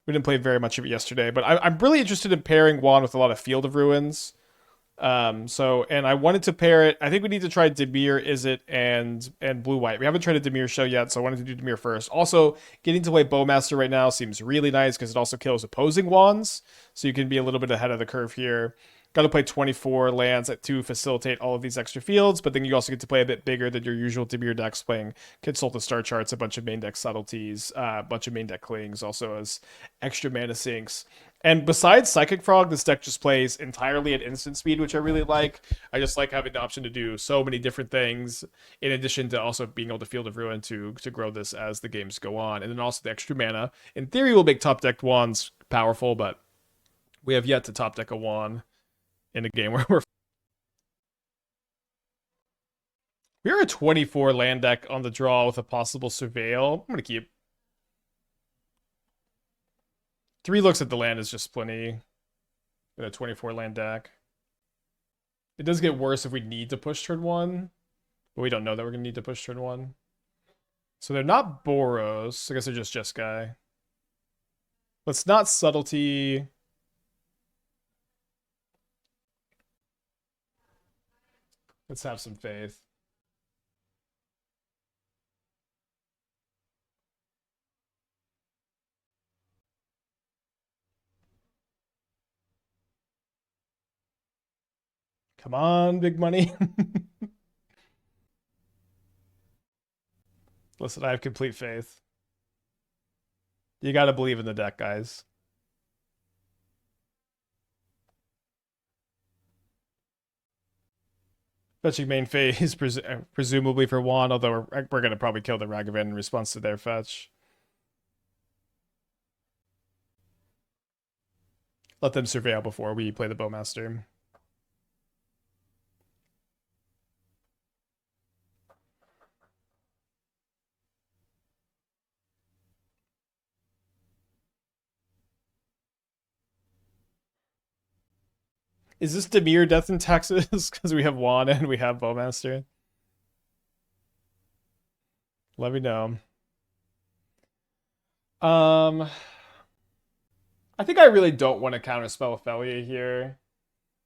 We didn't play very much of it yesterday, but I'm really interested in pairing Wan with a lot of Field of Ruins. And I wanted to pair it. I think we need to try Dimir, Is It, and Blue White. We haven't tried a Dimir show yet, so I wanted to do Dimir first. Also, getting to play Bowmaster right now seems really nice because it also kills opposing wands, so you can be a little bit ahead of the curve here. Got to play 24 lands to facilitate all of these extra fields, but then you also get to play a bit bigger than your usual Dimir decks, playing Consult the Star Charts, a bunch of main deck subtleties, a bunch of main deck clings, also as extra mana sinks. And besides Psychic Frog, this deck just plays entirely at instant speed, which I really like. I just like having the option to do so many different things, in addition to also being able to Field of Ruin to grow this as the games go on. And then also the extra mana, in theory, will make top decked wands powerful, but we have yet to top deck a wand in a game where we're a 24 land deck on the draw with a possible Surveil. I'm going to keep. 3 looks at the land is just plenty in a 24 land deck. It does get worse if we need to push turn 1, but we don't know that we're going to need to push turn 1. So they're not Boros. I guess they're just Jeskai. Let's not Subtlety. Let's have some faith. Come on, big money. Listen, I have complete faith. You gotta believe in the deck, guys. Fetching main phase, presumably for Wan, although we're going to probably kill the Ragavan in response to their fetch. Let them surveil before we play the Bowmaster. Is this Dimir Death and Taxes? Because we have Wan and we have Bowmaster. Let me know. I think I really don't want to counterspell Ophelia here.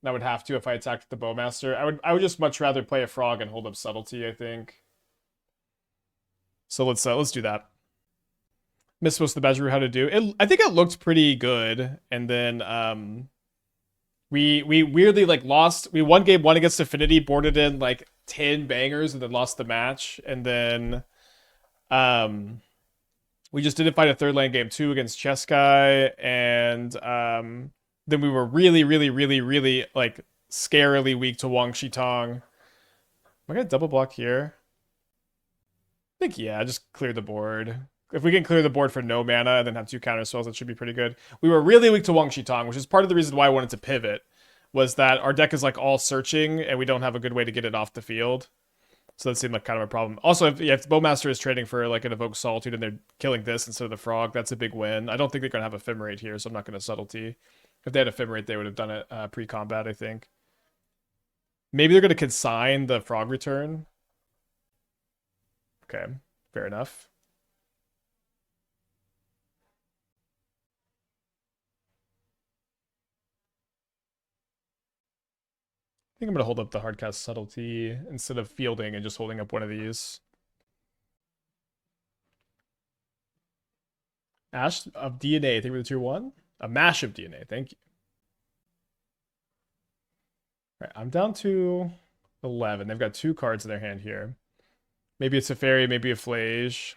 I would have to if I attacked the Bowmaster. I would just much rather play a frog and hold up Subtlety, I think. So let's do that. Miss most of the Badgeroo how to do. I think it looked pretty good, and then we weirdly like lost. We won game 1 against Affinity, boarded in like 10 bangers, and then lost the match. And then we just didn't fight a third lane game 2 against Jeskai, and then we were really like scarily weak to Wan Shi Tong. Am I gonna double block here? I think yeah, just clear the board. If we can clear the board for no mana and then have 2 counter spells, that should be pretty good. We were really weak to Wan Shi Tong, which is part of the reason why I wanted to pivot, was that our deck is like all searching and we don't have a good way to get it off the field. So that seemed like kind of a problem. Also, if Bowmaster is trading for like an Evoke Solitude and they're killing this instead of the Frog, that's a big win. I don't think they're going to have Ephemerate here, so I'm not going to Subtlety. If they had Ephemerate, they would have done it pre-combat, I think. Maybe they're going to consign the Frog return. Okay, fair enough. I think I'm going to hold up the hardcast Subtlety instead of fielding and just holding up one of these. Ash of DNA, thank you for the tier 1. A mash of DNA, thank you. All right, I'm down to 11. They've got 2 cards in their hand here. Maybe it's a fairy, maybe a Flage.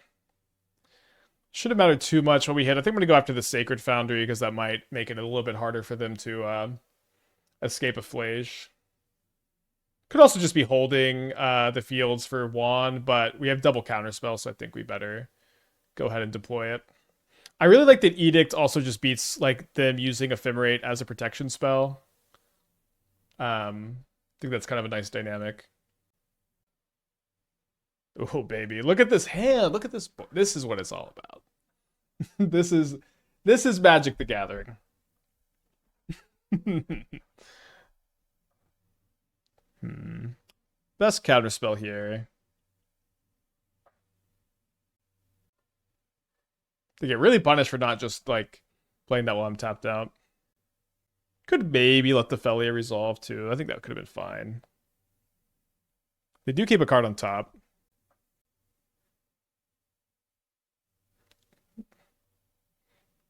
Shouldn't matter too much what we hit. I think I'm going to go after the Sacred Foundry because that might make it a little bit harder for them to escape a Flage. Could also just be holding the fields for Wan, but we have double counterspell, so I think we better go ahead and deploy it. I really like that Edict also just beats like them using Ephemerate as a protection spell. I think that's kind of a nice dynamic. Oh baby, look at this hand! Look at this. This is what it's all about. this is Magic the Gathering. Best counterspell here. They get really punished for not just like Playing that while I'm tapped out. Could maybe let the Felia resolve too. I think that could have been fine. They do keep a card on top.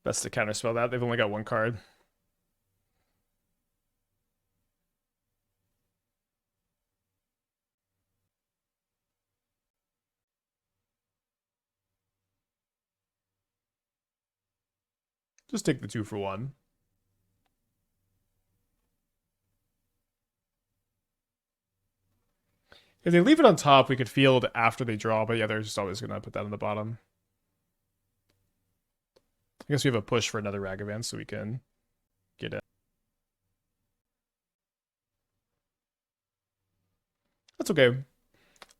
Best to counterspell that. They've only got one card. Just take the 2 for 1. If they leave it on top, we could field after they draw, but yeah, they're just always going to put that on the bottom. I guess we have a push for another Ragavan so we can get it. That's okay.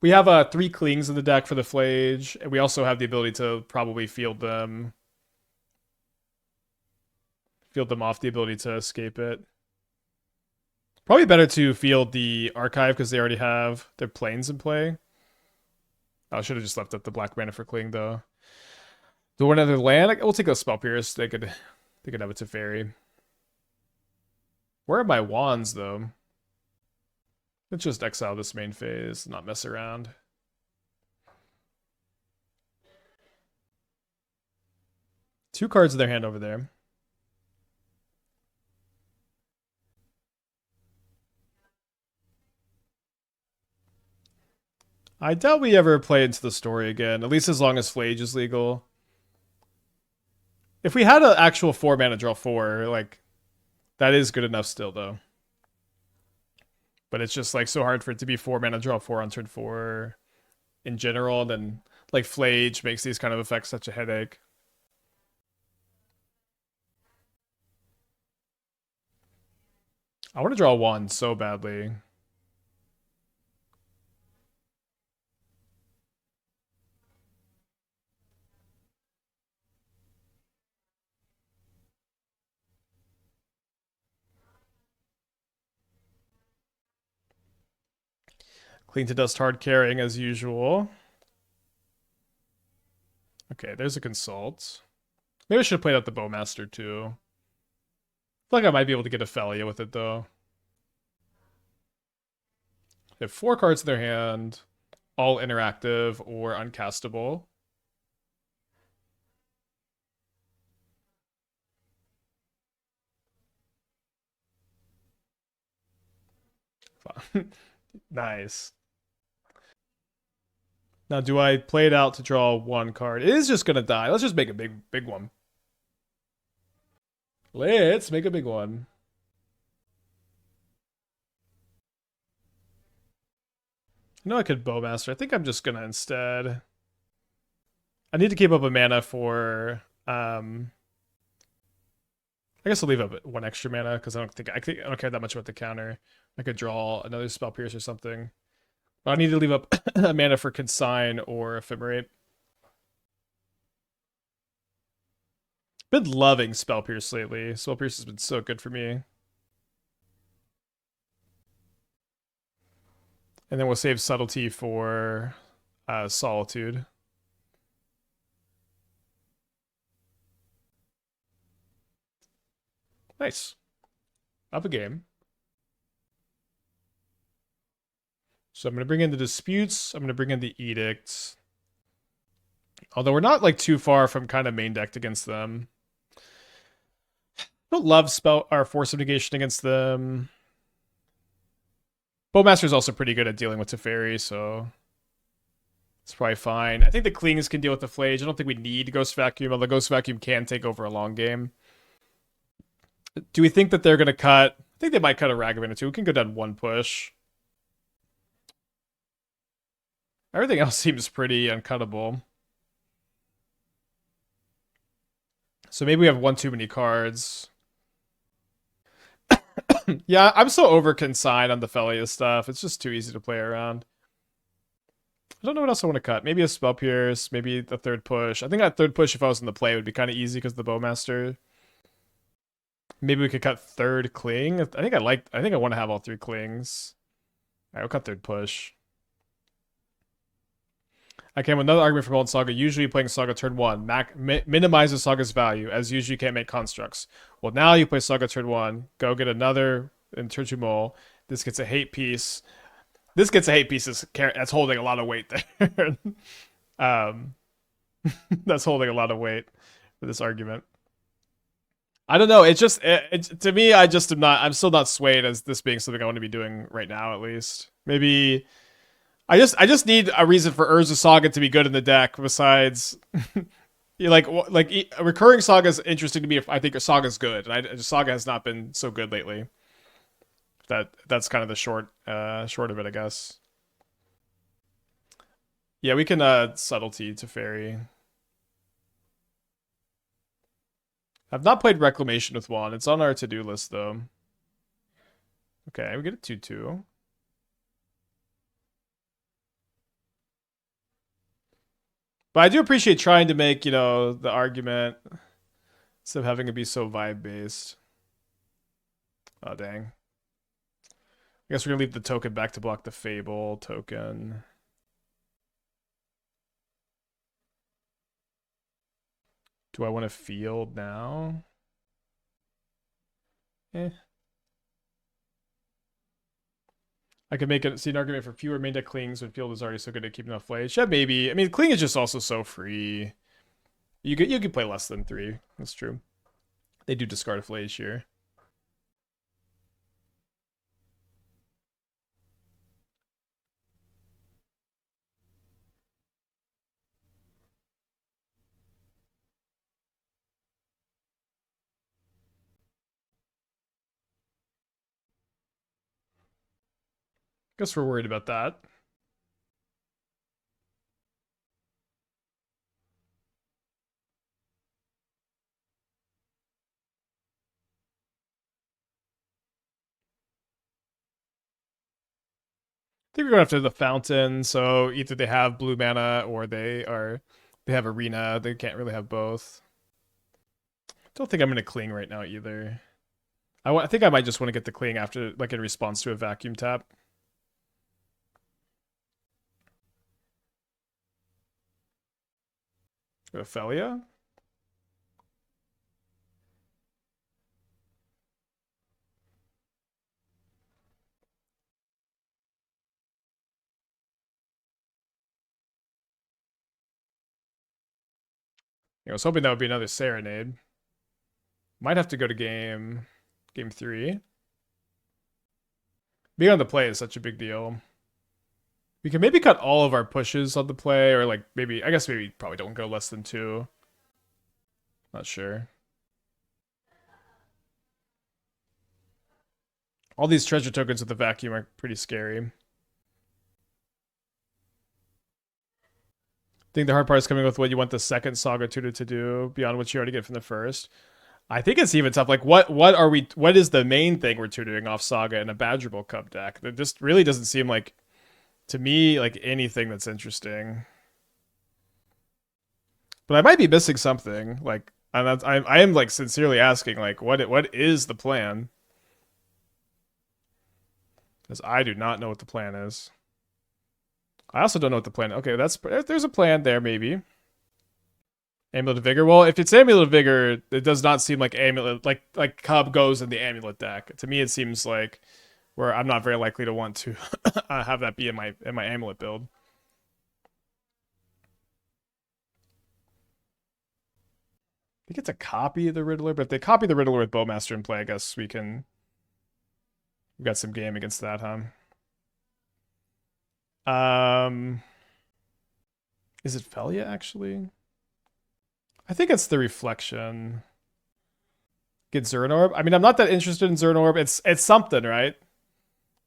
We have 3 Clings in the deck for the Flage, and we also have the ability to probably field them. Field them off the ability to escape it. Probably better to field the Archive because they already have their planes in play. I should have just left up the black mana for Cling though. Do another land? We'll take a Spell Pierce. They could have a Teferi. Where are my wands though? Let's just exile this main phase, not mess around. Two cards in their hand over there. I doubt we ever play into the story again, at least as long as Flage is legal. If we had an actual 4 mana draw 4, like, that is good enough still, though. But it's just, like, so hard for it to be 4 mana draw 4 on turn 4 in general, and then, like, Flage makes these kind of effects such a headache. I want to draw 1 so badly. Clean to Dust hard carrying as usual. Okay, there's a Consult. Maybe I should have played out the Bowmaster too. I feel like I might be able to get a Felia with it though. They have 4 cards in their hand, all interactive or uncastable. Nice. Now, do I play it out to draw 1 card? It is just gonna die. Let's just make a big one. Let's make a big one. I know I could Bowmaster. I think I'm just gonna instead. I need to keep up a mana for. I guess I'll leave up 1 extra mana because I don't care that much about the counter. I could draw another Spell Pierce or something. But I need to leave up a mana for Consign or Ephemerate. Been loving Spell Pierce lately. Spell Pierce has been so good for me. And then we'll save Subtlety for Solitude. Nice. Up a game. So I'm going to bring in the Disputes. I'm going to bring in the Edicts. Although we're not like too far from kind of main decked against them. I don't love Force of Negation against them. Bowmaster is also pretty good at dealing with Teferi, so it's probably fine. I think the Clings can deal with the Flage. I don't think we need Ghost Vacuum, although Ghost Vacuum can take over a long game. Do we think that they're going to cut? I think they might cut a Ragavan or 2. We can go down 1 push. Everything else seems pretty uncuttable. So maybe we have 1 too many cards. Yeah, I'm so over Consign on the Felia stuff. It's just too easy to play around. I don't know what else I want to cut. Maybe a Spell Pierce, maybe the 3rd push. I think that 3rd push, if I was in the play, would be kind of easy because of the Bowmaster. Maybe we could cut 3rd Cling. I think I want to have all 3 Clings. Alright, we'll cut 3rd push. I came with another argument from Old Saga. Usually playing Saga turn 1 minimizes Saga's value, as usually you can't make constructs. Well, now you play Saga turn 1, go get another in turn 2 mole. This gets a hate piece. This gets a hate piece that's holding a lot of weight there. um, that's holding a lot of weight for this argument. I don't know. It's just to me, I'm still not swayed as this being something I want to be doing right now. At least maybe I just need a reason for Urza Saga to be good in the deck. Besides, a recurring Saga is interesting to me. If I think a Saga's good, and Saga has not been so good lately. That's kind of the short of it, I guess. Yeah, we can Subtlety to Fairy. I've not played Reclamation with Wan. It's on our to-do list, though. Okay, we get a 2/2. But I do appreciate trying to make, the argument instead of having it be so vibe-based. Oh, dang. I guess we're going to leave the token back to block the Fable token. Do I want to field now? I could see an argument for fewer main deck clings when field is already so good at keeping off Flage. Yeah, maybe. I mean, cling is just also so free. You could play less than 3. That's true. They do discard a Flage here. Guess we're worried about that. I think we're going after the fountain, so either they have blue mana or they have arena. They can't really have both. Don't think I'm going to cling right now either. I think I might just want to get the cling after, in response to a vacuum tap. Ophelia? I was hoping that would be another Serenade. Might have to go to game 3. Being on the play is such a big deal. We can maybe cut all of our pushes on the play, or I guess maybe probably don't go less than 2. Not sure. All these treasure tokens with the vacuum are pretty scary. I think the hard part is coming with what you want the second Saga tutor to do beyond what you already get from the first. I think it's even tough. What is the main thing we're tutoring off Saga in a Badger Bowl Cup deck? That just really doesn't seem like, to me, anything that's interesting. But I might be missing something. I am sincerely asking, what is the plan? Because I do not know what the plan is. I also don't know what the plan. Okay, there's a plan there, maybe. Amulet of Vigor. Well, if it's Amulet of Vigor, it does not seem like Amulet, like Cub goes in the Amulet deck. To me, it seems like where I'm not very likely to want to have that be in my Amulet build. I think it's a copy of the Riddler, but if they copy the Riddler with Bowmaster in play, I guess we've got some game against that, huh? Is it Felia, actually? I think it's the Reflection. Get Zernorb. I mean, I'm not that interested in Zernorb. It's something, right?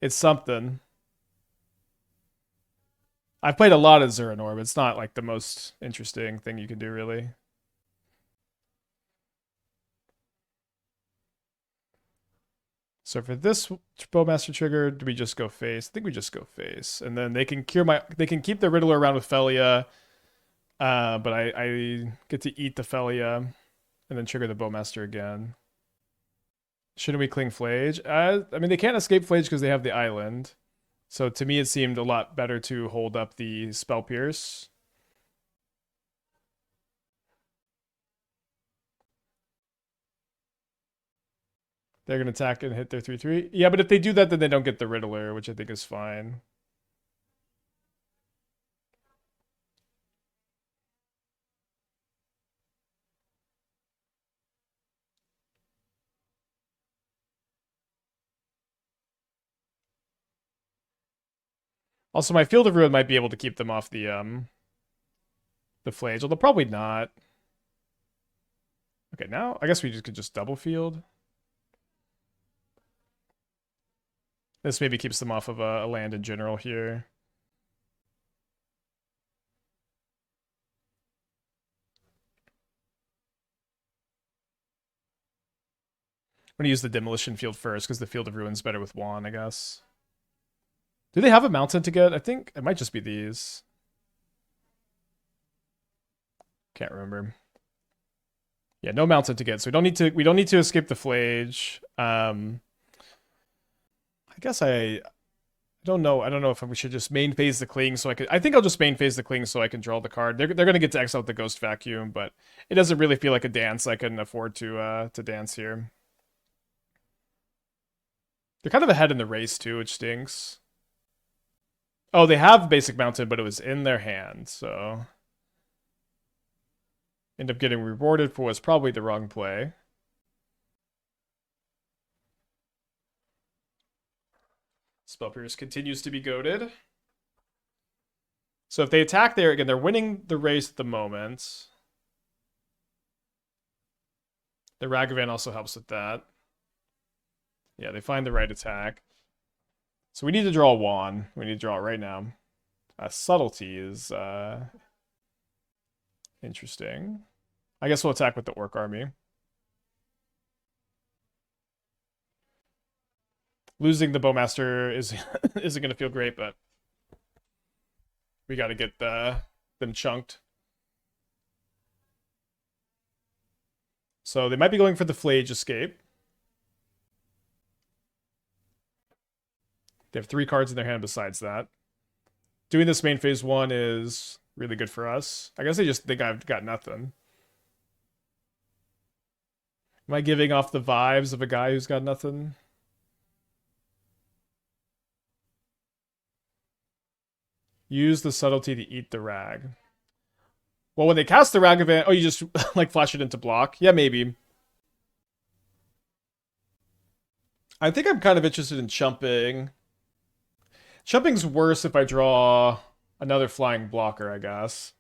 It's something. I've played a lot of Zernorb. It's not the most interesting thing you can do, really. So for this Bowmaster trigger, do we just go face? I think we just go face, and then they can keep the Riddler around with Felia, but I get to eat the Felia, and then trigger the Bowmaster again. Shouldn't we cling Flage? I mean, they can't escape Flage because they have the island. So to me, it seemed a lot better to hold up the Spell Pierce. They're going to attack and hit their 3/3. Yeah, but if they do that, then they don't get the Riddler, which I think is fine. Also, my Field of Ruin might be able to keep them off the Flage, although probably not. Okay, now I guess we could just double field. This maybe keeps them off of a land in general here. I'm going to use the Demolition Field first, because the Field of Ruin's better with Wan, I guess. Do they have a mountain to get? I think it might just be these. Can't remember. Yeah, no mountain to get, so we don't need to escape the Flage. I guess I don't know. I don't know if we should just main phase the Cling so I think I'll just main phase the Cling so I can draw the card. They're gonna get to exile the Ghost Vacuum, but it doesn't really feel like a dance I can afford to dance here. They're kind of ahead in the race too, which stinks. Oh, they have basic mountain, but it was in their hand, so end up getting rewarded for what's probably the wrong play. Spell Pierce continues to be goated. So if they attack there, again, they're winning the race at the moment. The Ragavan also helps with that. Yeah, they find the right attack. So we need to draw Wan. We need to draw it right now. Subtlety is interesting. I guess we'll attack with the Orc Army. Losing the Bowmaster isn't going to feel great, but we got to get them chunked. So they might be going for the Flage Escape. They have 3 cards in their hand besides that. Doing this main phase 1 is really good for us. I guess they just think I've got nothing. Am I giving off the vibes of a guy who's got nothing? Use the Subtlety to eat the Rag. Well, when they cast the Ragavan... Oh, you just like flash it into block? Yeah, maybe. I think I'm kind of interested in chumping. Chumping's worse if I draw another flying blocker, I guess.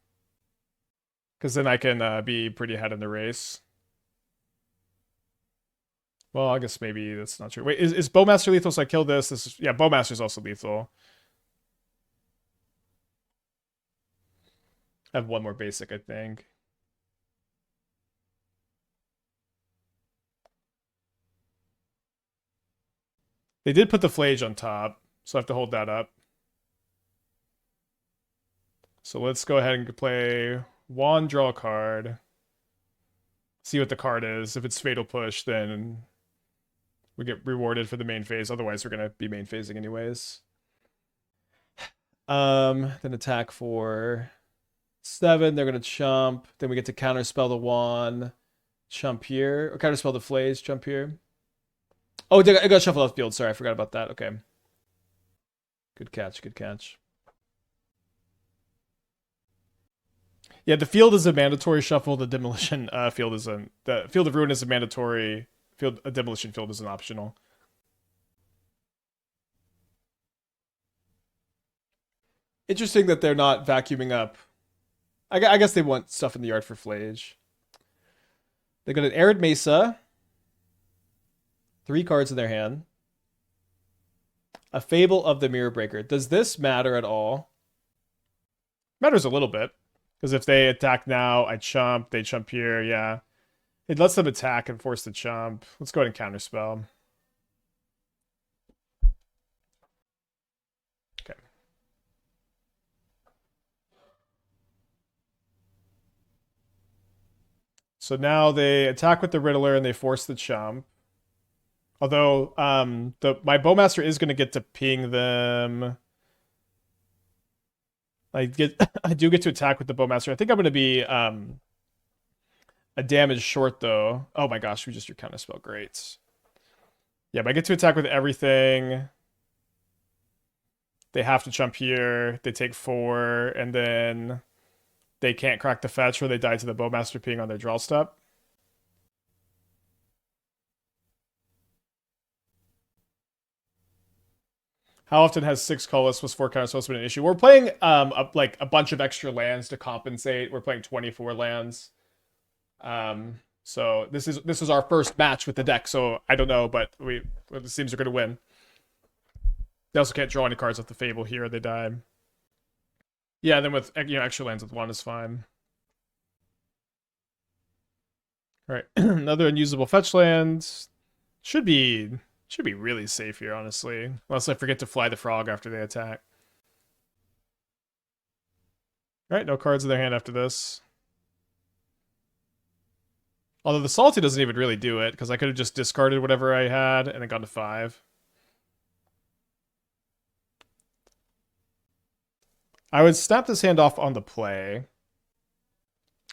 Because then I can be pretty ahead in the race. Well, I guess maybe that's not true. Wait, is Bowmaster lethal? So I kill this. Yeah, Bowmaster's also lethal. I have one more basic, I think. They did put the Flage on top, so I have to hold that up. So let's go ahead and play Wan, draw a card. See what the card is. If it's Fatal Push, then we get rewarded for the main phase. Otherwise, we're going to be main phasing anyways. Then attack for 7. They're going to chump. Then we get to counterspell the Wan. Chump here. Or counterspell the Flage. Chump here. Oh, I got shuffle off field. Sorry, I forgot about that. Okay. Good catch. Good catch. Yeah, the field is a mandatory shuffle. The demolition field isn't. The Field of Ruin is a mandatory field. A demolition field is an optional. Interesting that they're not vacuuming up. I guess they want stuff in the yard for Flage. They got an Arid Mesa. 3 cards in their hand. A Fable of the Mirror Breaker. Does this matter at all? Matters a little bit. Because if they attack now, I chump. They chump here, yeah. It lets them attack and force the chump. Let's go ahead and counterspell. Okay. So now they attack with the Riddler and they force the chump. Although my Bowmaster is going to get to ping them. I do get to attack with the Bowmaster. I think I'm going to be a damage short though. Oh my gosh, we just drew counterspell. Great. Yeah, but I get to attack with everything. They have to jump here. They take 4, and then they can't crack the fetch, or they die to the Bowmaster ping on their draw step. How often has 6 colorless plus 4 counterspells been an issue? We're playing like a bunch of extra lands to compensate. We're playing 24 lands. So this is our first match with the deck. So I don't know, but it seems we're gonna win. They also can't draw any cards off the Fable here. They die. Yeah, and then with extra lands with 1 is fine. All right, another unusable fetch land. Should be really safe here, honestly. Unless I forget to fly the frog after they attack. All right, no cards in their hand after this. Although the Salty doesn't even really do it, because I could have just discarded whatever I had and then gone to 5. I would snap this hand off on the play.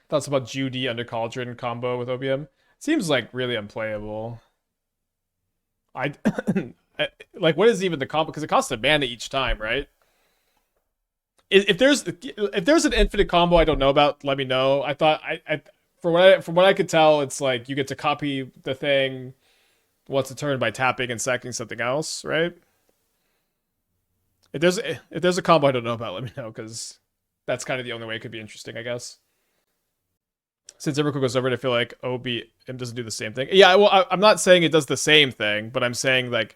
Thoughts about Judy under Cauldron combo with OBM? Seems like really unplayable. I like, what is even the combo? Because it costs a mana each time, right? If there's an infinite combo I don't know about, let me know. I thought I from what I could tell, it's like you get to copy the thing once a turn by tapping and sacking something else, right? If there's a combo I don't know about, let me know, because that's kind of the only way it could be interesting, I guess. Since Emrakul goes over it, I feel like OBM doesn't do the same thing. Yeah, well, I'm not saying it does the same thing, but I'm saying like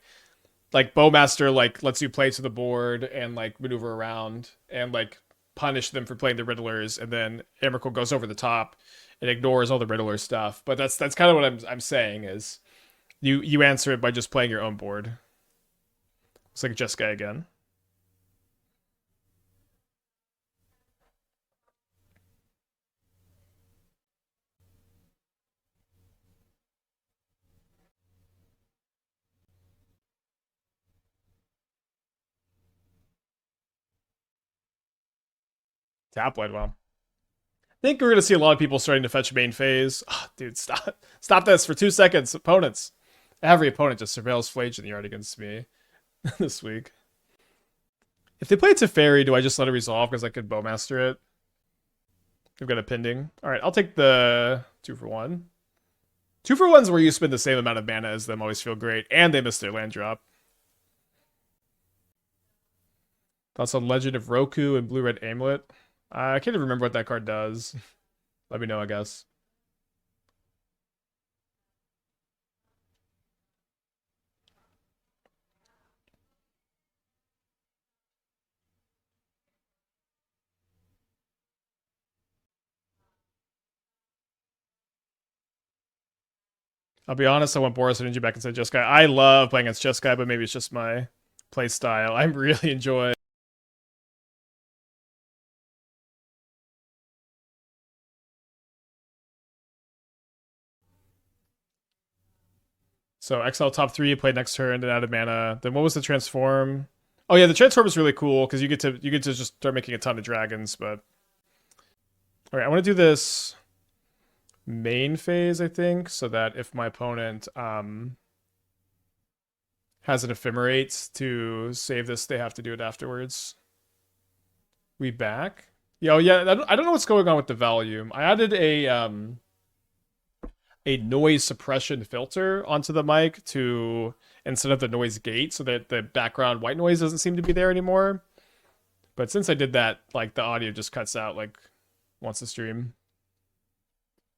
Bowmaster like lets you play to the board and like maneuver around and like punish them for playing the Riddlers, and then Emrakul goes over the top and ignores all the Riddler stuff. But that's kind of what I'm saying is you answer it by just playing your own board. It's like Jeskai again. Tapwood, well. I think we're gonna see a lot of people starting to fetch main phase. Oh, dude, stop this for 2 seconds, opponents. Every opponent just surveils Flage in the yard against me this week. If they play Teferi, do I just let it resolve because I could Bowmaster it? I've got a pending. All right, I'll take the 2-for-1. 2-for-1s where you spend the same amount of mana as them always feel great, and they miss their land drop. Thoughts on Legend of Roku and Blue Red Amulet? I can't even remember what that card does. Let me know, I guess. I'll be honest, I went Boris and Ninja back and said Jeskai. I love playing against Jeskai, but maybe it's just my play style. I really enjoy. So XL top 3, play next turn, then added mana. Then what was the transform? Oh yeah, the transform is really cool because you get to just start making a ton of dragons. But all right, I want to do this main phase, I think, so that if my opponent has an ephemerate to save this, they have to do it afterwards. We back? Yo, yeah, I don't know what's going on with the volume. I added a noise suppression filter onto the mic to instead of the noise gate, so that the background white noise doesn't seem to be there anymore. But since I did that, like the audio just cuts out like once the stream.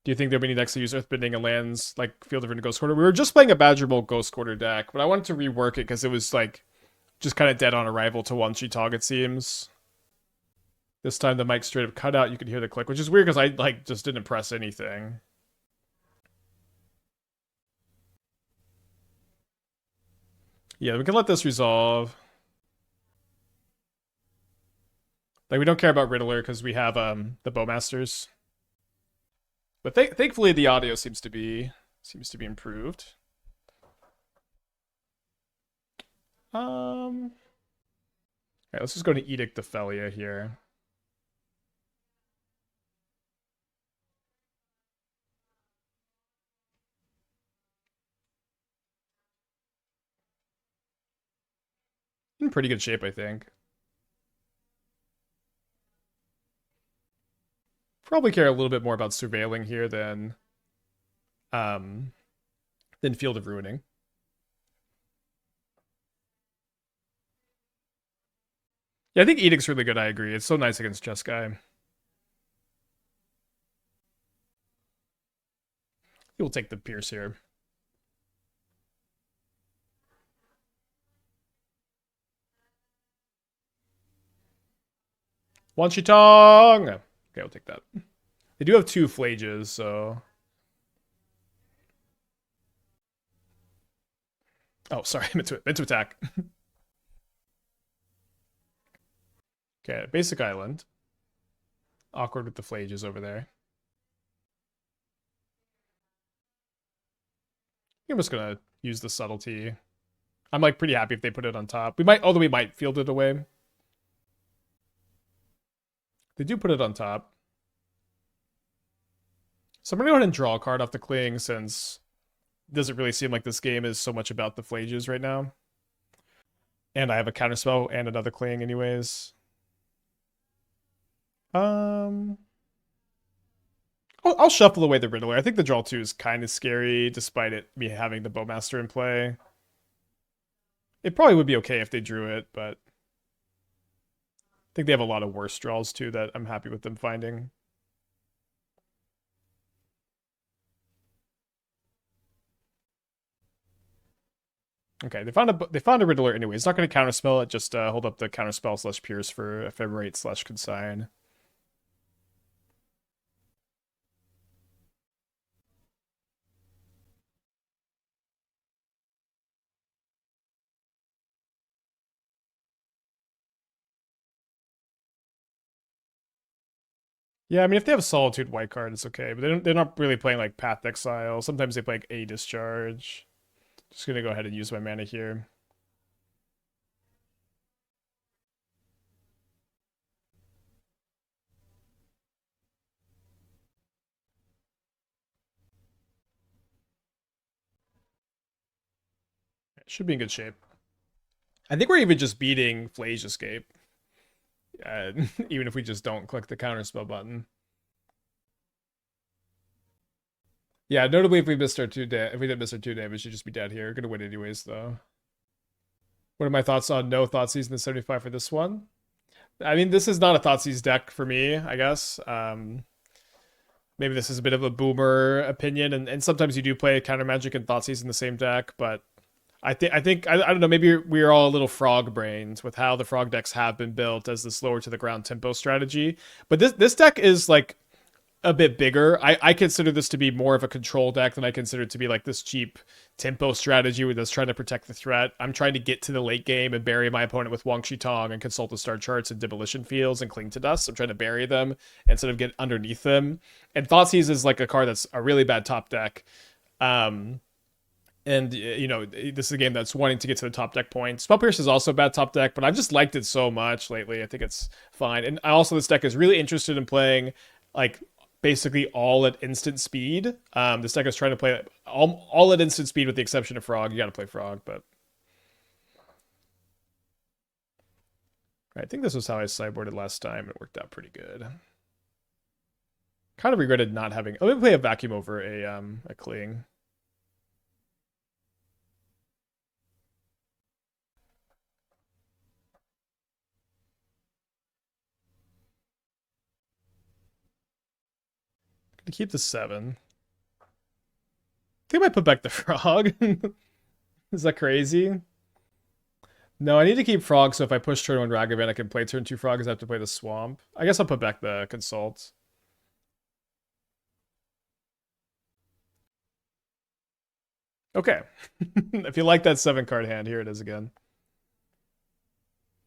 Do you think there'll be any decks that use Earthbending and lands like Field of Ruin Ghost Quarter? We were just playing a Badger Bowl Ghost Quarter deck, but I wanted to rework it because it was like just kind of dead on arrival to Wan Shi Tong, it seems. This time the mic straight up cut out. You could hear the click, which is weird because I like just didn't press anything. Yeah, we can let this resolve. Like we don't care about Riddler because we have the Bowmasters. But thankfully the audio seems to be improved. Alright, let's just go to Edict Ophelia here. In pretty good shape, I think. Probably care a little bit more about surveilling here um than Field of Ruining. Yeah, I think Edict's really good, I agree. It's so nice against Jeskai. He will take the Pierce here. Wan Shi Tong! Okay, we'll take that. They do have 2 Flages, so... Oh, sorry, meant to attack. Okay, basic island. Awkward with the Flages over there. I'm just gonna use the Subtlety. I'm like pretty happy if they put it on top. We might, although we might field it away. They do put it on top. So I'm gonna go ahead and draw a card off the Cling since it doesn't really seem like this game is so much about the Flages right now. And I have a Counterspell and another Cling anyways. I'll shuffle away the Riddler. I think the draw 2 is kind of scary, despite it me having the Bowmaster in play. It probably would be okay if they drew it, but I think they have a lot of worse draws too that I'm happy with them finding. Okay, they found a Riddler anyway. It's not going to counterspell it. Just hold up the counterspell / pierce for ephemerate / consign. Yeah, I mean, if they have Solitude white card, it's okay. But they're not really playing like Path Exile. Sometimes they play like a Discharge. Just gonna go ahead and use my mana here. It should be in good shape. I think we're even just beating Flage Escape. Even if we just don't click the counterspell button. Yeah, notably if we missed our if we didn't miss our 2 damage, should just be dead here. We're gonna win anyways, though. What are my thoughts on no Thoughtseize in the 75 for this one? I mean, this is not a Thoughtseize deck for me, I guess. Maybe this is a bit of a boomer opinion, and sometimes you do play Counter Magic and Thoughtseize in the same deck, but I don't know, maybe we're all a little frog brained with how the frog decks have been built as this lower to the ground tempo strategy. But this deck is like a bit bigger. I consider this to be more of a control deck than I consider it to be like this cheap tempo strategy that's trying to protect the threat. I'm trying to get to the late game and bury my opponent with Wan Shi Tong and consult the star charts and demolition fields and cling to dust. I'm trying to bury them instead of get underneath them. And Thoughtseize is like a card that's a really bad top deck. And, you know, this is a game that's wanting to get to the top deck point. Spell Pierce is also a bad top deck, but I've just liked it so much lately. I think it's fine. And also, this deck is really interested in playing, like, basically all at instant speed. This deck is trying to play all at instant speed with the exception of Frog. You got to play Frog, but... I think this was how I sideboarded last time. It worked out pretty good. Kind of regretted not having... Oh, let me play a Vacuum over a Cling. To keep the 7. I think I might put back the Frog. Is that crazy? No, I need to keep Frog, so if I push turn 1 Ragavan, I can play turn 2 Frog, because I have to play the Swamp. I guess I'll put back the Consult. Okay. If you like that 7-card hand, here it is again.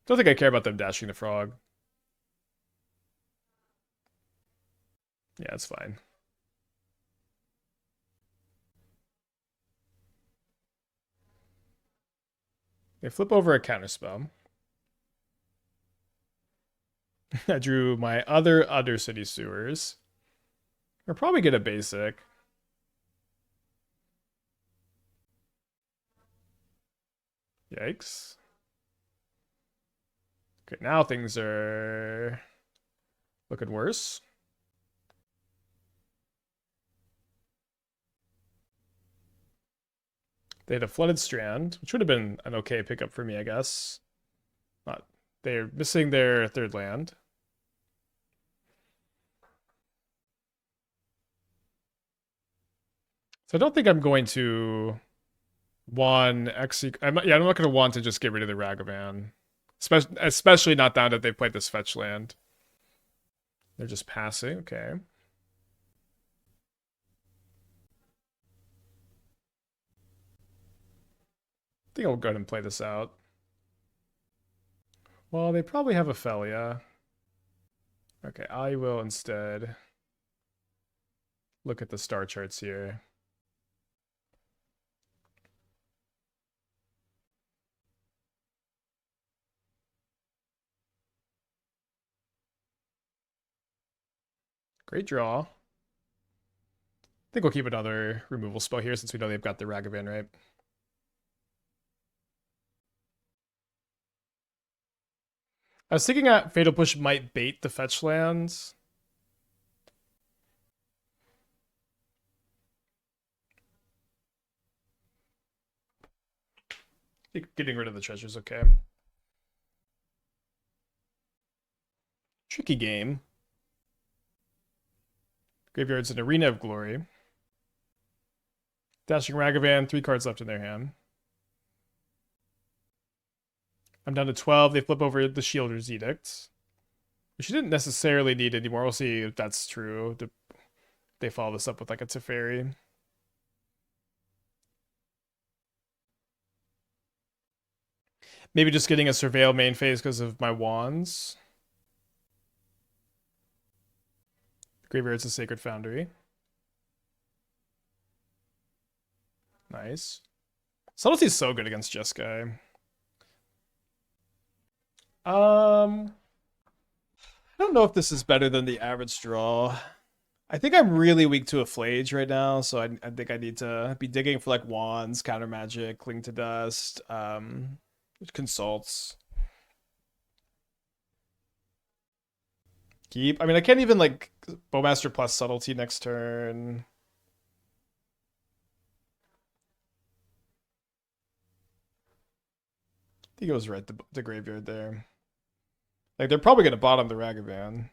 Don't think I care about them dashing the Frog. Yeah, it's fine. Okay, flip over a Counterspell. I drew my other Undercity Sewers. We'll probably get a basic. Yikes. Okay, now things are looking worse. They had a Flooded Strand, which would have been an okay pickup for me, I guess. Not, they're missing their third land. So I don't think I'm going to I'm not going to want to just get rid of the Ragavan. Especially not now that they've played this fetch land. They're just passing, okay. I think I'll go ahead and play this out. Well, they probably have a Felia. Okay, I will instead look at the star charts here. Great draw. I think we'll keep another removal spell here since we know they've got the Ragavan, right? I was thinking that Fatal Push might bait the fetch lands. I think getting rid of the treasure's okay. Tricky game. Graveyard's an Arena of Glory. Dashing Ragavan, 3 cards left in their hand. I'm down to 12. They flip over the Sheoldred's Edict, which you didn't necessarily need anymore. We'll see if that's true. They follow this up with like a Teferi. Maybe just getting a Surveil main phase because of my wands. Graveyard's a Sacred Foundry. Nice. Subtlety's so good against Jeskai. I don't know if this is better than the average draw. I think I'm really weak to a Flage right now, so I think I need to be digging for like wands, counter magic, cling to dust, consults. Keep. I mean, I can't even like Bowmaster plus subtlety next turn. I think it was right, the graveyard there. Like, they're probably going to bottom the Ragavan.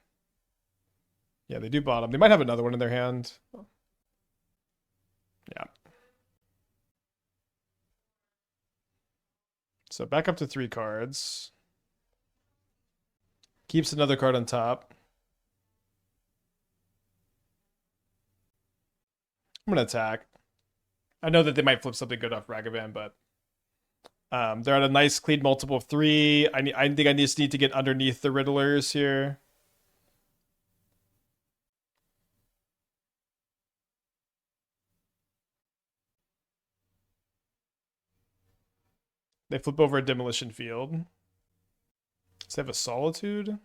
Yeah, they do bottom. They might have another one in their hand. Yeah. So back up to 3 cards. Keeps another card on top. I'm going to attack. I know that they might flip something good off Ragavan, but they're at a nice clean multiple of 3. I think I just need to get underneath the Riddlers here. They flip over a Demolition Field. Does they have a Solitude?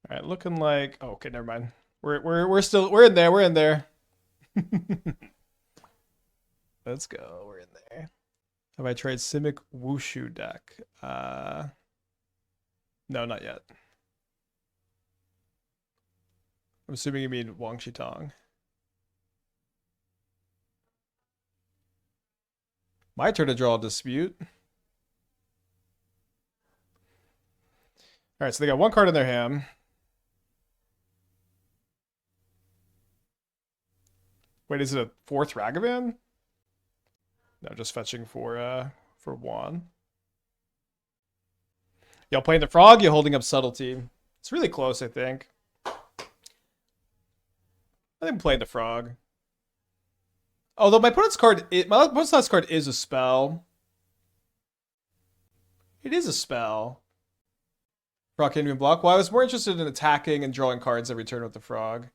All right, looking like. Oh, okay, never mind. We're in there. We're in there. Let's go. We're in there. Have I tried Simic Wushu deck? No, not yet. I'm assuming you mean Wan Shi Tong. My turn to draw a dispute. All right, so they got 1 card in their hand. Wait, is it a 4th Ragavan? No, just fetching for Wan. Y'all playing the frog? You holding up subtlety? It's really close, I think. I think I'm playing the frog. Although my opponent's last card is a spell. It is a spell. Frog can't even block. Well, I was more interested in attacking and drawing cards every turn with the frog.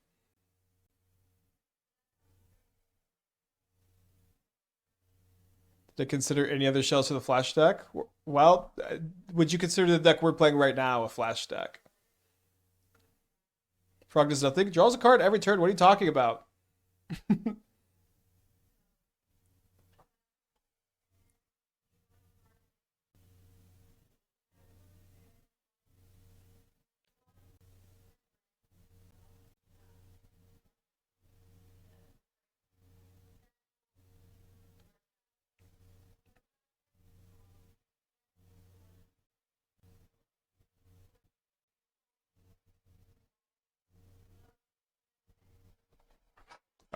To consider any other shells for the flash deck? Well, would you consider the deck we're playing right now a flash deck? Frog does nothing. Draws a card every turn. What are you talking about?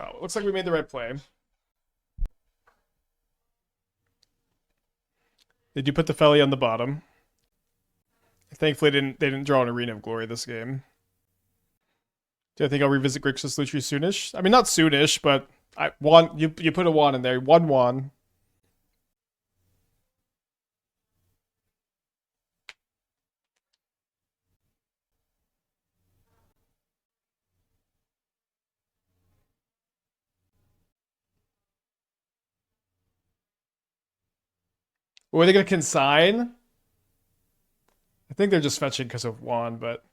Oh, looks like we made the right play. Did you put the Felly on the bottom? Thankfully, they didn't draw an Arena of Glory this game. Do I think I'll revisit Grixis Lutri soonish? I mean, not soonish, but you put a Wan in there. 1/1. Were they gonna consign? I think they're just fetching because of Wan, but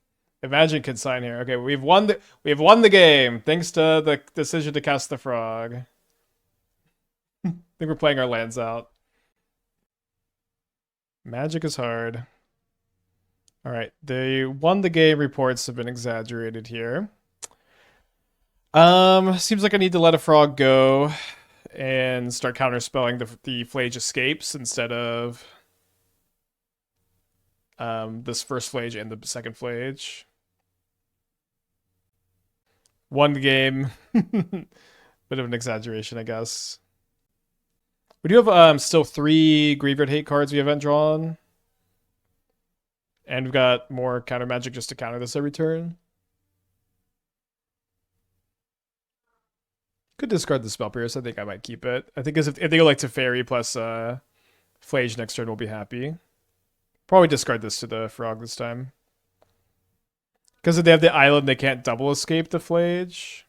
imagine consign here. Okay, we've won the game thanks to the decision to cast the frog. I think we're playing our lands out. Magic is hard. All right, they won the game reports have been exaggerated here. Seems like I need to let a frog go and start counterspelling the Flage escapes instead of this first Flage and the second Flage. One game. Bit of an exaggeration, I guess. We do have still 3 Graveyard Hate cards we haven't drawn. And we've got more counter magic just to counter this every turn. Could discard the Spell Pierce. I think I might keep it. I think if they go like Teferi plus Flage next turn, we'll be happy. Probably discard this to the Frog this time. Because if they have the island, they can't double escape the Flage.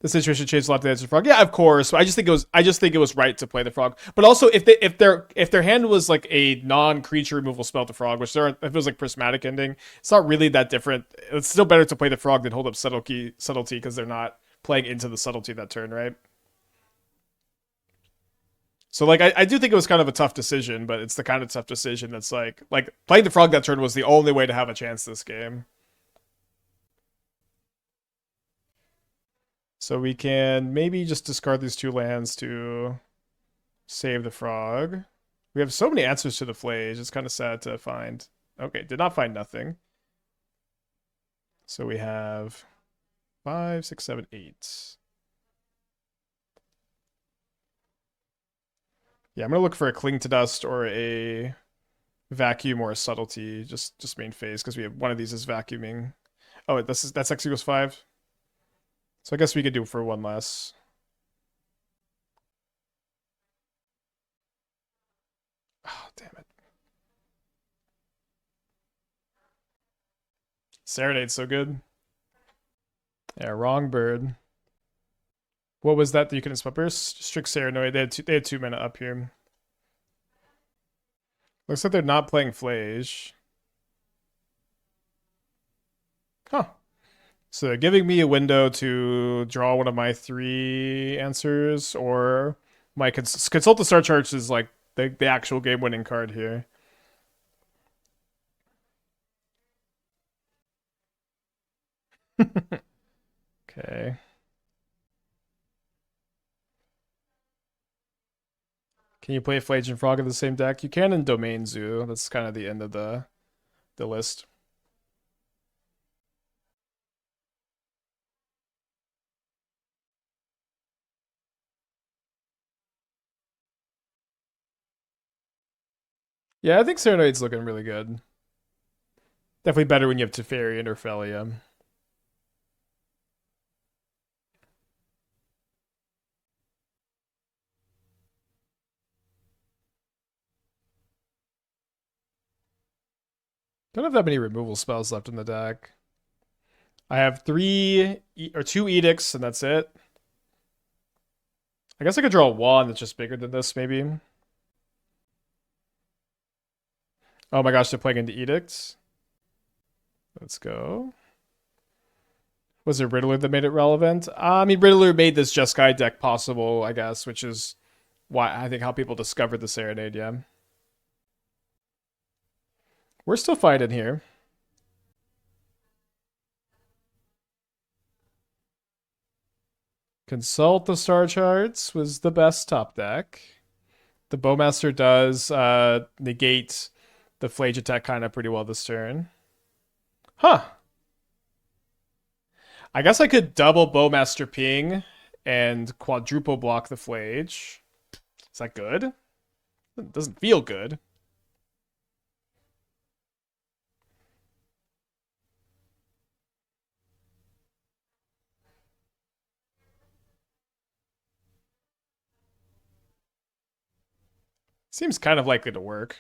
The situation changed a lot to answer Frog. Yeah, of course. I just think it was right to play the Frog. But also, if their hand was like a non-creature removal spell to Frog, which if it was like Prismatic Ending, it's not really that different. It's still better to play the Frog than hold up Subtlety because they're not playing into the Subtlety that turn, right? So like I do think it was kind of a tough decision, but it's the kind of tough decision that's like playing the Frog that turn was the only way to have a chance this game. So we can maybe just discard these 2 lands to save the Frog. We have so many answers to the Flage. It's kind of sad to find. Okay, did not find nothing. So we have 5, 6, 7, 8. Yeah, I'm gonna look for a Cling to Dust or a Vacuum or a Subtlety. Just main phase because we have one of these is vacuuming. Oh, that's X equals 5. So I guess we could do for 1 less. Oh, damn it. Serenade's so good. Yeah, wrong bird. What was that you couldn't spell burst? Strict Serenade. They had 2 mana up here. Looks like they're not playing Flage. Huh. So they're giving me a window to draw one of my 3 answers, or my Consult the Star Charts is like the actual game-winning card here. Okay. Can you play Flage and Frog in the same deck? You can in Domain Zoo. That's kind of the end of the list. Yeah, I think Serenade's looking really good. Definitely better when you have Teferi and Orphelia. Don't have that many removal spells left in the deck. I have 2 Edicts, and that's it. I guess I could draw a wand that's just bigger than this, maybe. Oh my gosh, they're playing into Edicts. Let's go. Was it Riddler that made it relevant? I mean, Riddler made this Jeskai deck possible, I guess, which is why I think how people discovered the Serenade, yeah. We're still fighting here. Consult the Star Charts was the best top deck. The Bowmaster does negate the Flage attack kind of pretty well this turn. Huh. I guess I could double Bowmaster ping and quadruple block the Flage. Is that good? It doesn't feel good. Seems kind of likely to work.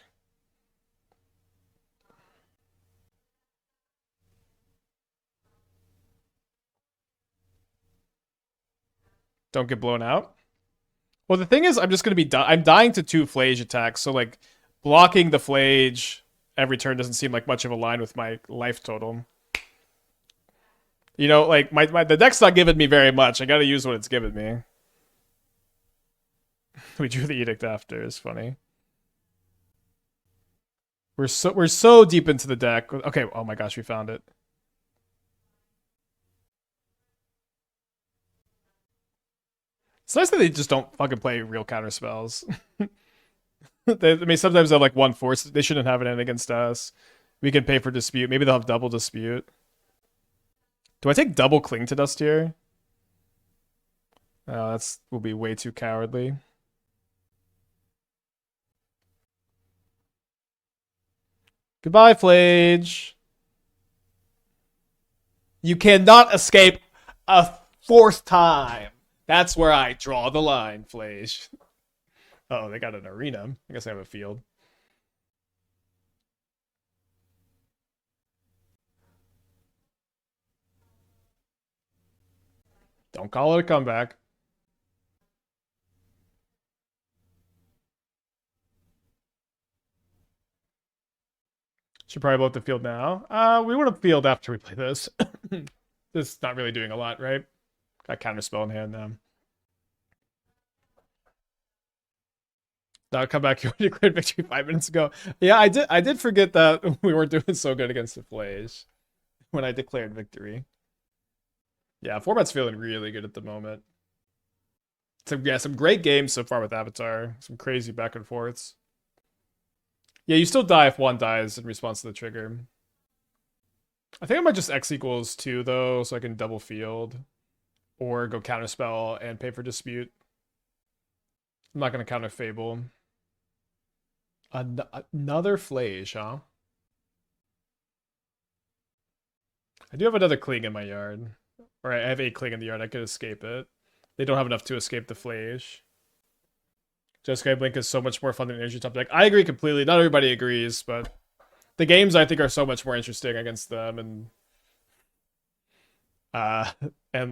Don't get blown out. Well, the thing is, I'm just going to be I'm dying to 2 Flage attacks, so like blocking the Flage every turn doesn't seem like much of a line with my life total. You know, like the deck's not giving me very much. I got to use what it's giving me. We drew the Edict after. It's funny. We're so deep into the deck. Okay, oh my gosh, we found it. It's nice that they just don't fucking play real counter spells. I mean, sometimes they'll have like one force. They shouldn't have it in against us. We can pay for dispute. Maybe they'll have double dispute. Do I take double cling to dust here? Oh, that's will be way too cowardly. Goodbye, Flage. You cannot escape a 4th time. That's where I draw the line, Flage. Oh, they got an arena. I guess I have a field. Don't call it a comeback. Should probably blow up the field now. We want to field after we play this. This is not really doing a lot, right? Got counterspell in hand now. Now come back. You declared victory 5 minutes ago. Yeah, I did forget that we weren't doing so good against the Flays when I declared victory. Yeah, format's feeling really good at the moment. So yeah, some great games so far with Avatar. Some crazy back and forths. Yeah, you still die if one dies in response to the trigger. I think I might just X equals 2 though, so I can double field. Or go counterspell and pay for dispute. I'm not gonna counter Fable. Another Flage, huh? I do have another Cling in my yard. Or I have a Cling in the yard, I could escape it. They don't have enough to escape the Flage. Jeskai Blink is so much more fun than Energy Top Deck. I agree completely. Not everybody agrees, but the games I think are so much more interesting against them and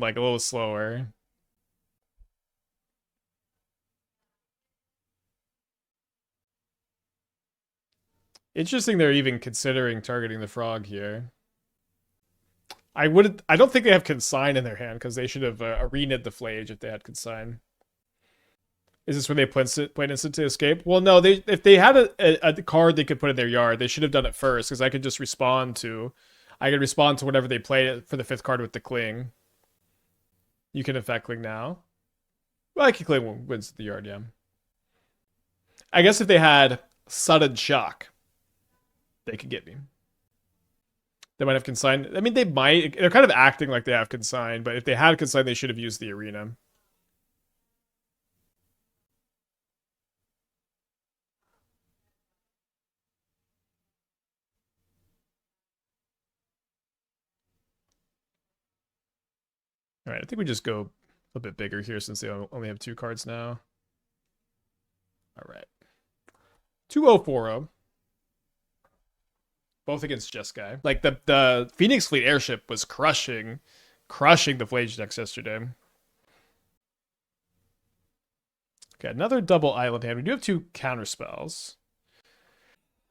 like a little slower. Interesting they're even considering targeting the frog here. I don't think they have Consign in their hand because they should have arena'd the Flage if they had Consign. Is this when they play instant to escape? Well, no. If they had a card they could put in their yard, they should have done it first because I could just respond to. I could respond to whatever they play for the 5th card with the Cling. You can effect Cling now. Well, I can Cling wins the yard, yeah. I guess if they had Sudden Shock, they could get me. They might have Consign. I mean, they might. They're kind of acting like they have Consign, but if they had Consign, they should have used the arena. All right, I think we just go a bit bigger here since they only have 2 cards now. All right. 2040. Both against Jeskai. Like the Phoenix Fleet airship was crushing the Flage decks yesterday. Okay, another double island hand. We do have 2 counterspells.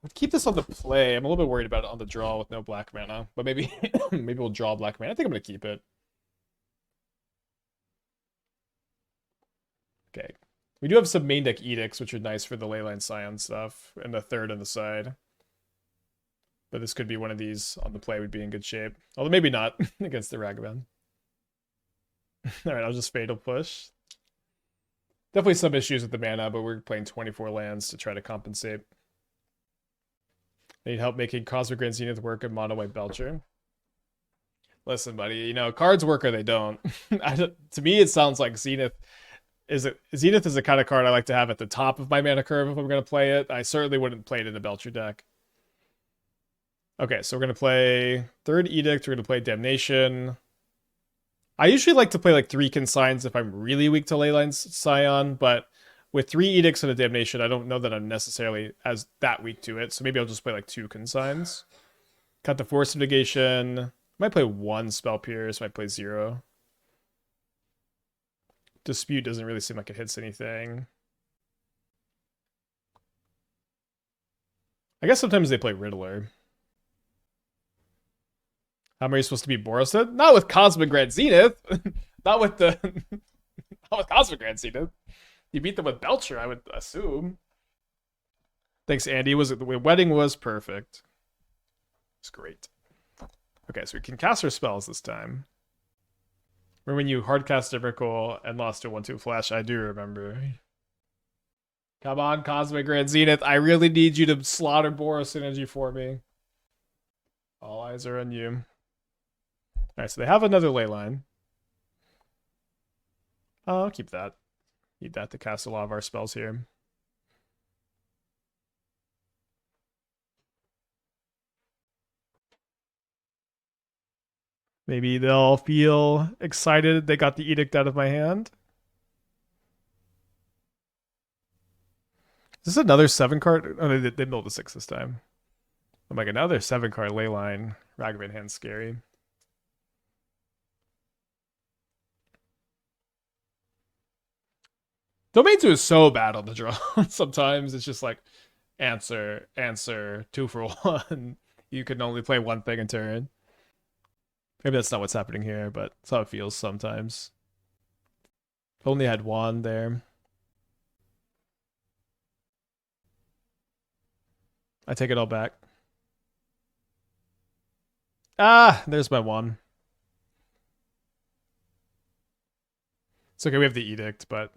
I'd keep this on the play. I'm a little bit worried about it on the draw with no black mana, but maybe maybe we'll draw black mana. I think I'm gonna keep it. Okay. We do have some main deck edicts, which are nice for the Leyline Scion stuff, and the third on the side. But this could be one of these on the play would be in good shape. Although maybe not against the Ragavan. Alright, I'll just Fatal Push. Definitely some issues with the mana, but we're playing 24 lands to try to compensate. I need help making Cosmic Grand Zenith work and Mono White Belcher. Listen, buddy, you know, cards work or they don't. To me, it sounds like Zenith is the kind of card I like to have at the top of my mana curve if I'm going to play it. I certainly wouldn't play it in a Belcher deck. Okay, so we're going to play third Edict. We're going to play Damnation. I usually like to play like 3 Consigns if I'm really weak to Leyline Scion, but with 3 Edicts and a Damnation, I don't know that I'm necessarily as that weak to it, so maybe I'll just play like 2 Consigns. Got the Force of Negation. Might play 1 Spell Pierce, might play 0. Dispute doesn't really seem like it hits anything. I guess sometimes they play Riddler. How am I supposed to be Borisov? Not with Cosmic Grand Zenith. Not with Cosmic Grand Zenith. You beat them with Belcher, I would assume. Thanks, Andy. The wedding was perfect. It's great. Okay, so we can cast our spells this time. Remember when you hardcast Emrakul and lost to 1/2 flash? I do remember. Come on, Cosmic Grand Zenith. I really need you to slaughter Boros Synergy for me. All eyes are on you. Alright, so they have another Leyline. I'll keep that. Need that to cast a lot of our spells here. Maybe they'll feel excited they got the Edict out of my hand. Is this another 7-card? Oh, they milled a 6 this time. I'm like, another 7-card Leyline. Ragavan hand's scary. Domain 2 is so bad on the draw. Sometimes it's just like, answer, 2 for 1. You can only play 1 thing in turn. Maybe that's not what's happening here, but that's how it feels sometimes. Only had 1 there. I take it all back. Ah, there's my 1. It's okay, we have the Edict, but...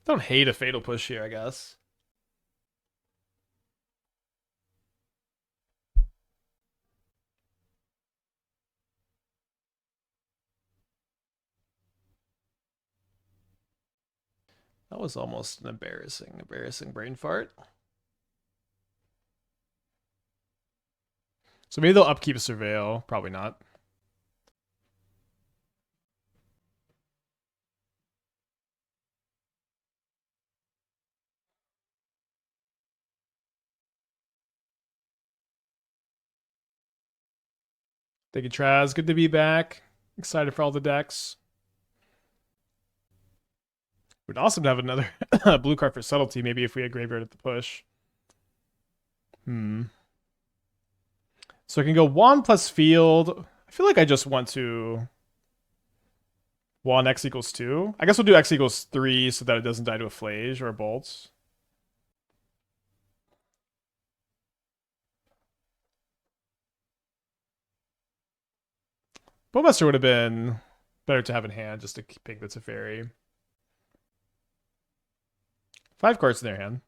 don't hate a Fatal Push here, I guess. That was almost an embarrassing brain fart. So maybe they'll upkeep Surveil. Probably not. Thank you, Traz. Good to be back. Excited for all the decks. Would awesome to have another blue card for Subtlety, maybe if we had Graveyard at the push. So I can go Wan plus Field. I feel like I just want to... Wan X equals 2. I guess we'll do X equals 3 so that it doesn't die to a Flage or a Bolt. Bowmaster would have been better to have in hand just to pick the Teferi. 5 cards in their hand.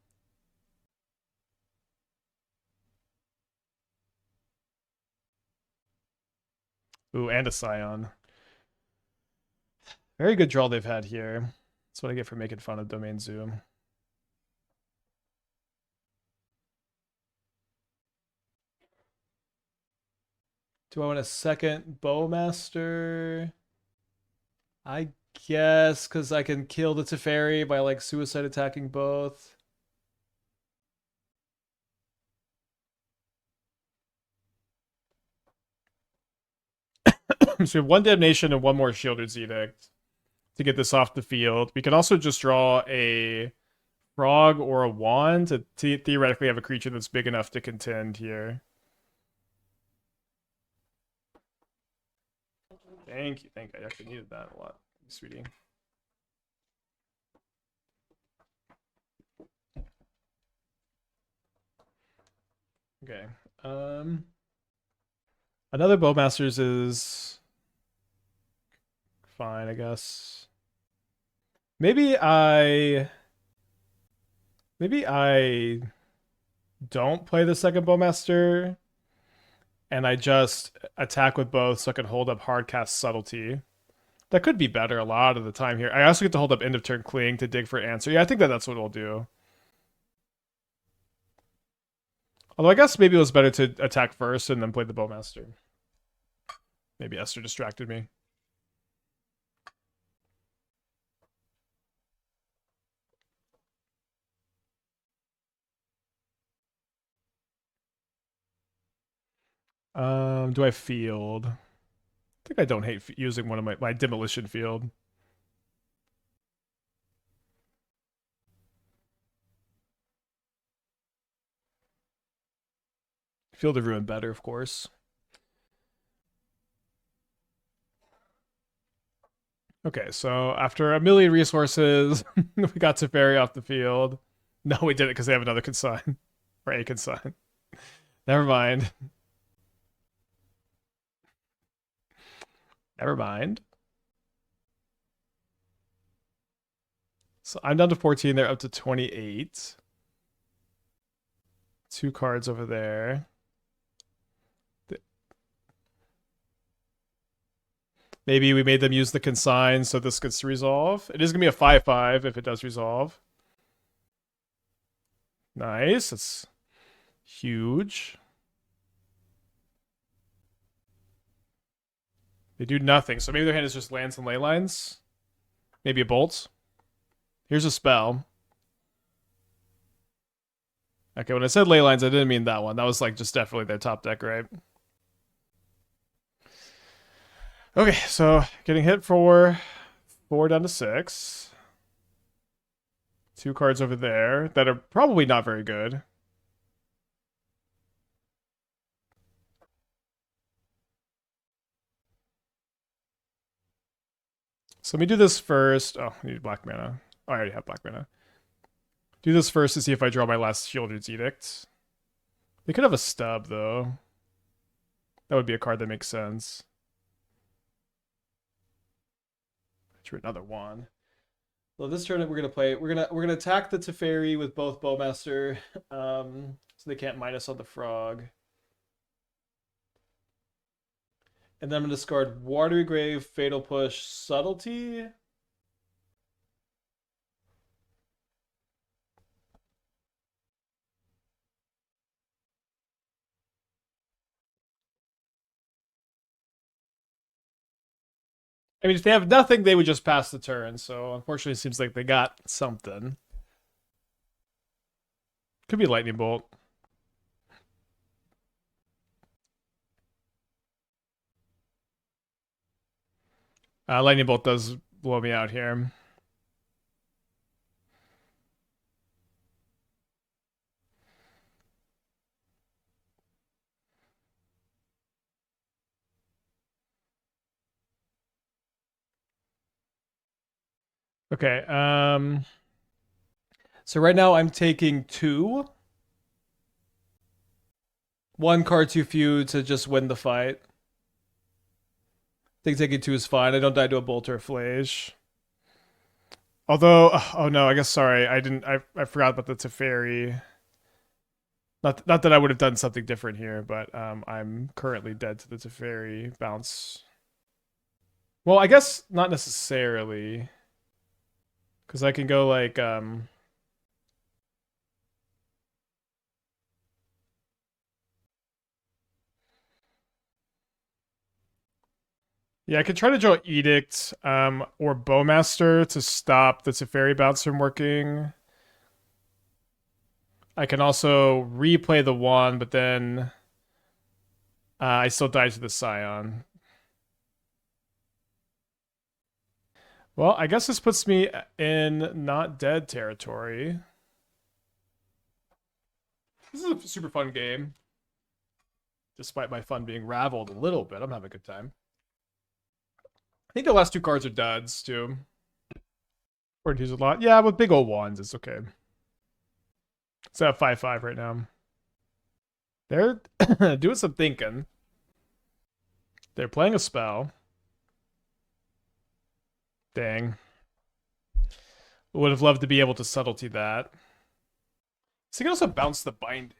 Ooh, and a Scion. Very good draw they've had here. That's what I get for making fun of Domain Zoo. Do I want a second Bowmaster? I guess, because I can kill the Teferi by, like, suicide attacking both. So we have one Damnation and one more Sheoldred's Edict to get this off the field. We can also just draw a frog or a wand to theoretically have a creature that's big enough to contend here. Thank you. I actually needed that a lot, sweetie. Okay. Another Bowmasters is fine, I guess. Maybe I don't play the second Bowmaster and I just attack with both so I can hold up Hardcast Subtlety. That could be better a lot of the time here. I also get to hold up End of Turn Cling to dig for an answer. Yeah, I think that's what we'll do. Although I guess maybe it was better to attack first and then play the Bowmaster. Maybe Esther distracted me. Do I field? I think I don't hate using one of my Demolition Field. Field of Ruin better, of course. Okay, so after a million resources, we got Teferi off the field. No, we did it because they have another consign. Or a consign. Never mind. Never mind. So I'm down to 14. They're up to 28. 2 cards over there. Maybe we made them use the consign so this gets to resolve. It is going to be a 5-5 if it does resolve. Nice. It's huge. They do nothing. So maybe their hand is just lands and ley lines. Maybe a bolt. Here's a spell. Okay, when I said ley lines, I didn't mean that one. That was like just definitely their top deck, right? Okay, so getting hit for 4 down to 6. 2 cards over there that are probably not very good. So let me do this first. Oh, I need black mana. Oh, I already have black mana. Do this first to see if I draw my last Sheoldred's Edict. They could have a stub, though. That would be a card that makes sense. Drew another one. So this turn we're gonna play. We're gonna attack the Teferi with both Bowmaster, so they can't minus on the frog. And then I'm gonna discard Watery Grave, Fatal Push, Subtlety. I mean, if they have nothing, they would just pass the turn. So unfortunately, it seems like they got something. Could be Lightning Bolt. Lightning Bolt does blow me out here. Okay. So right now I'm taking 2. 1 card too few to just win the fight. I think taking 2 is fine. I don't die to a Bolt or a Flage. Although, oh no, I guess sorry, I didn't. I forgot about the Teferi. Not that I would have done something different here, but I'm currently dead to the Teferi bounce. Well, I guess not necessarily, because I can go like yeah, I could try to draw Edict or Bowmaster to stop the Teferi bounce from working. I can also replay the wand, but then I still die to the Scion. Well, I guess this puts me in not dead territory. This is a super fun game. Despite my fun being raveled a little bit, I'm having a good time. I think the last two cards are duds, too. Or use a lot. Yeah, with big old wands, it's okay. It's at 5-5 right now. They're doing some thinking. They're playing a spell. Dang. Would have loved to be able to subtlety that. So you can also bounce the binding.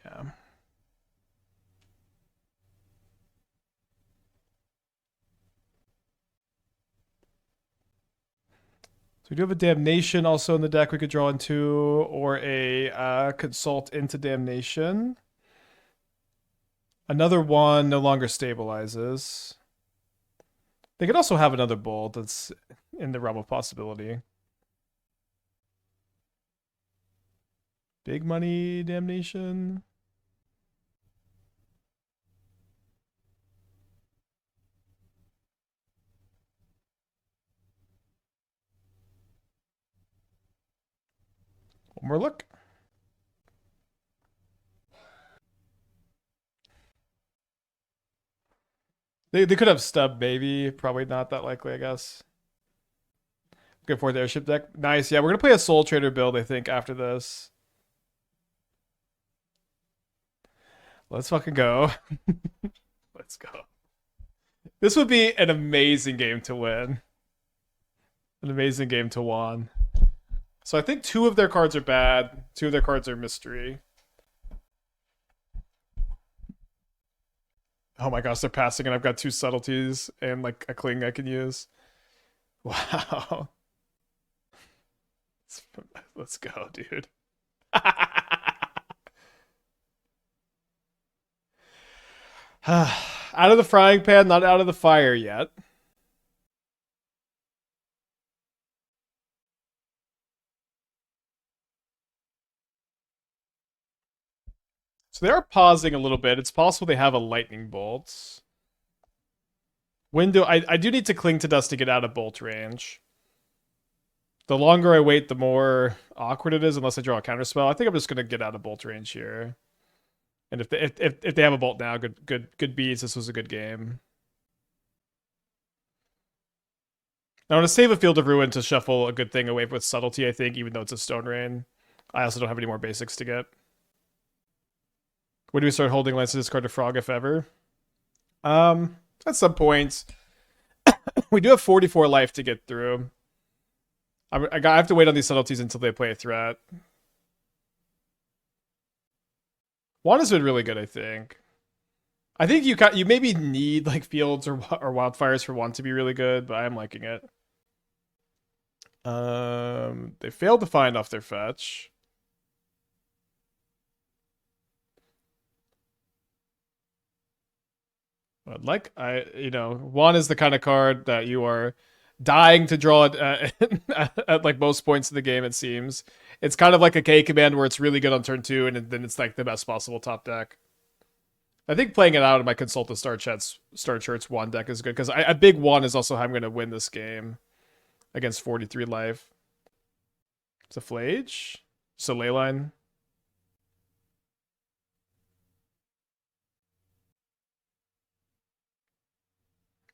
Yeah. So we do have a Damnation also in the deck we could draw into, or a Consult into Damnation. Another one no longer stabilizes. They could also have another bolt that's in the realm of possibility. Big money Damnation. One more look. They could have stub, maybe. Probably not that likely, I guess. Good for the airship deck. Nice. Yeah, we're going to play a Soul Trader build, I think, after this. Let's fucking go. Let's go. This would be an amazing game to win. An amazing game to win. So I think two of their cards are bad. Two of their cards are mystery. Oh my gosh, they're passing, and I've got two subtleties and like a cling I can use. Wow. Let's go, dude. Out of the frying pan, not out of the fire yet. So they are pausing a little bit. It's possible they have a lightning bolt. Window. I do need to cling to dust to get out of bolt range. The longer I wait, the more awkward it is unless I draw a counterspell. I think I'm just gonna get out of bolt range here. And if they have a bolt now, good beats. This was a good game. I want to save a Field of Ruin to shuffle a good thing away with subtlety, I think, even though it's a Stone Rain. I also don't have any more basics to get. When do we start holding Lance to discard a frog, if ever? At some point. We do have 44 life to get through. I have to wait on these subtleties until they play a threat. Juan has been really good, I think. I think you maybe need like fields or wildfires for Juan to be really good, but I'm liking it. They failed to find off their fetch. But like Juan is the kind of card that you are dying to draw at like most points in the game. It seems it's kind of like a K command where it's really good on turn 2, and then it's like the best possible top deck. I think playing it out in my Consult the Star Shirts Juan deck is good because a big Juan is also how I'm going to win this game against 43 life. It's a Flage. It's a Leyline.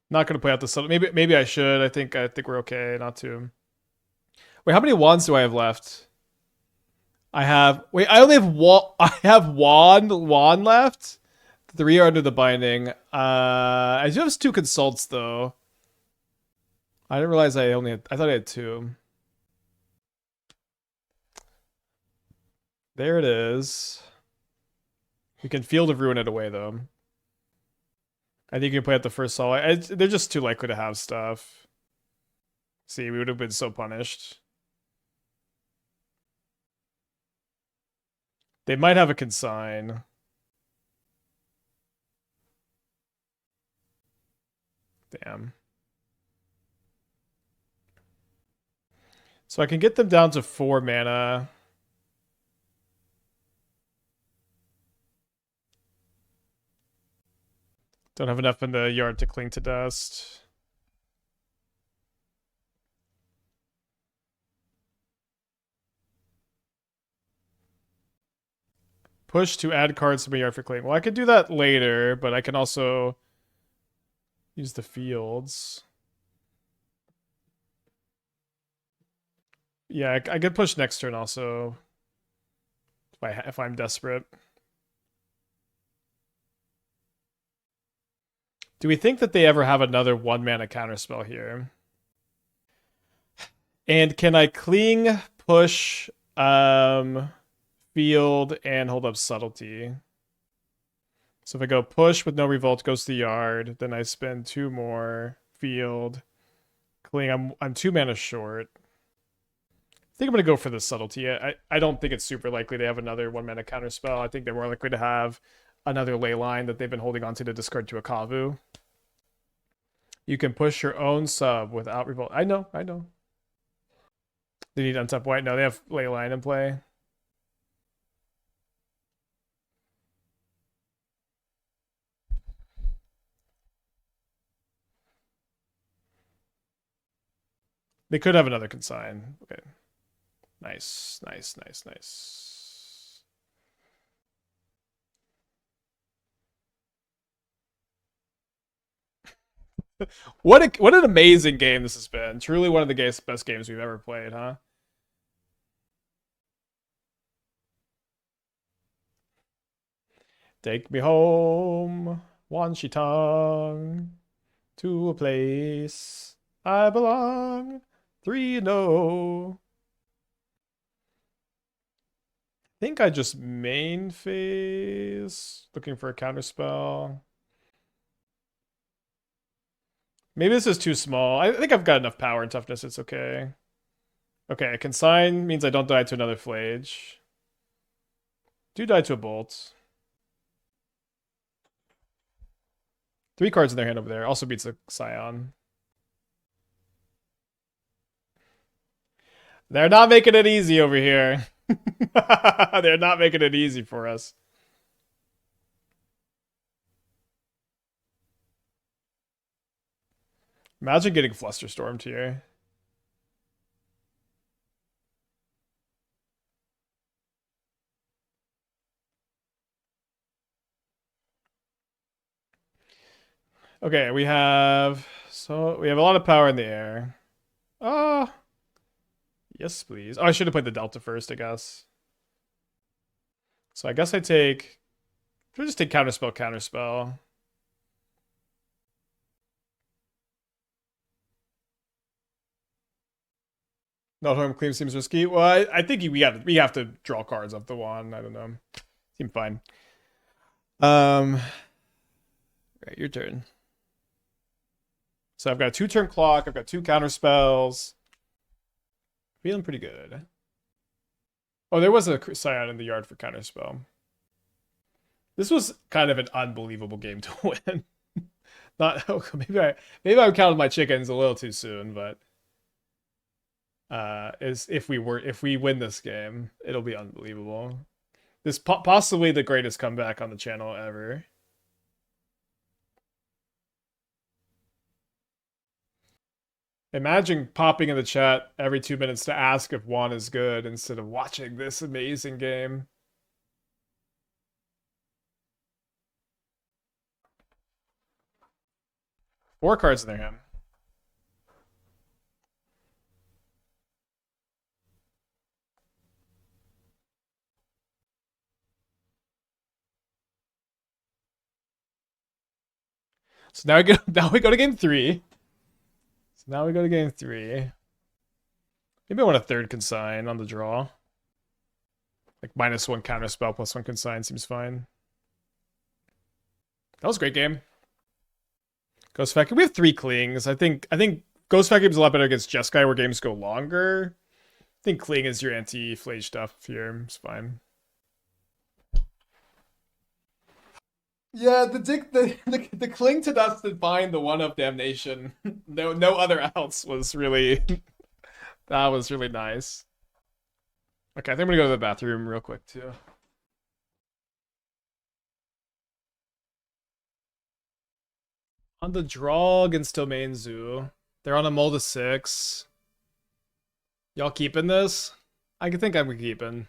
Not going to play out the subtle. Maybe I should. I think we're okay not to. Wait, how many wands do I have left? I only have wand left. 3 are under the binding. I do have 2 consults though. I didn't realize I thought I had 2. There it is. We can Field of Ruin it away though. I think you can play out the first Sol. They're just too likely to have stuff. See, we would have been so punished. They might have a Consign. Damn. So I can get them down to 4 mana. Don't have enough in the yard to cling to dust. Push to add cards to my yard for cling. Well, I could do that later, but I can also use the fields. Yeah, I could push next turn also if I'm desperate. Do we think that they ever have another 1-mana counterspell here? And can I cling, push, field, and hold up subtlety? So if I go push with no revolt, goes to the yard, then I spend 2 more, field, cling. I'm 2 mana short. I think I'm gonna go for the subtlety. I don't think it's super likely they have another 1-mana counterspell. I think they're more likely to have another ley line that they've been holding onto to discard to a Kavu. You can push your own sub without revolt. I know. They need untap white. No, they have ley line in play. They could have another consign. Okay. Nice. What an amazing game this has been. Truly one of the best games we've ever played, huh? Take me home, Wan Shi Tong, to a place I belong. 3-0. I think I just main phase, looking for a counterspell. Maybe this is too small. I think I've got enough power and toughness. It's okay. Okay, Consign means I don't die to another Flage. Do die to a Bolt. 3 cards in their hand over there. Also beats a Scion. They're not making it easy over here. They're not making it easy for us. Imagine getting Flusterstormed here. Okay, we have a lot of power in the air. Oh, yes, please. Oh, I should have played the Delta first, I guess. So I guess I should just take Counterspell. Not home claim seems risky. Well, I think we have to draw cards off the wand. I don't know. Seem fine. Right, your turn. So I've got a 2-turn clock. I've got 2 counterspells. Feeling pretty good. Oh, there was a Scion in the yard for counterspell. This was kind of an unbelievable game to win. Not maybe I counted my chickens a little too soon, but if we win this game, it'll be unbelievable. This possibly the greatest comeback on the channel ever. Imagine popping in the chat every 2 minutes to ask if Wan is good instead of watching this amazing game. Four cards in their hand. So now we go to game 3. Maybe I want a 3rd consign on the draw. Like -1 counterspell, +1 consign seems fine. That was a great game. Ghost Factory. We have 3 clings. I think Ghost Factory is a lot better against Jeskai where games go longer. I think cling is your anti-flage stuff here. It's fine. Yeah, the cling to dust and find the one of damnation. No other else was really that was really nice. Okay, I think I'm gonna go to the bathroom real quick too. On the draw against Domain Zoo. They're on a mold of 6. Y'all keeping this? I think I'm keeping.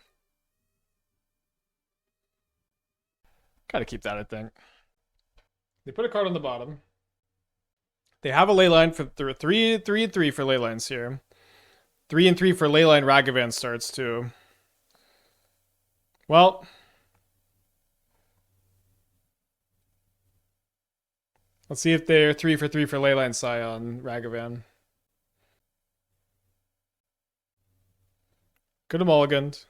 Gotta keep that, I think. They put a card on the bottom. They have a leyline for 3 and 3 for leylines here. 3 and 3 for leyline Ragavan starts too. Well, let's see if they're 3 for 3 for leyline Scion Ragavan. Could have mulliganed.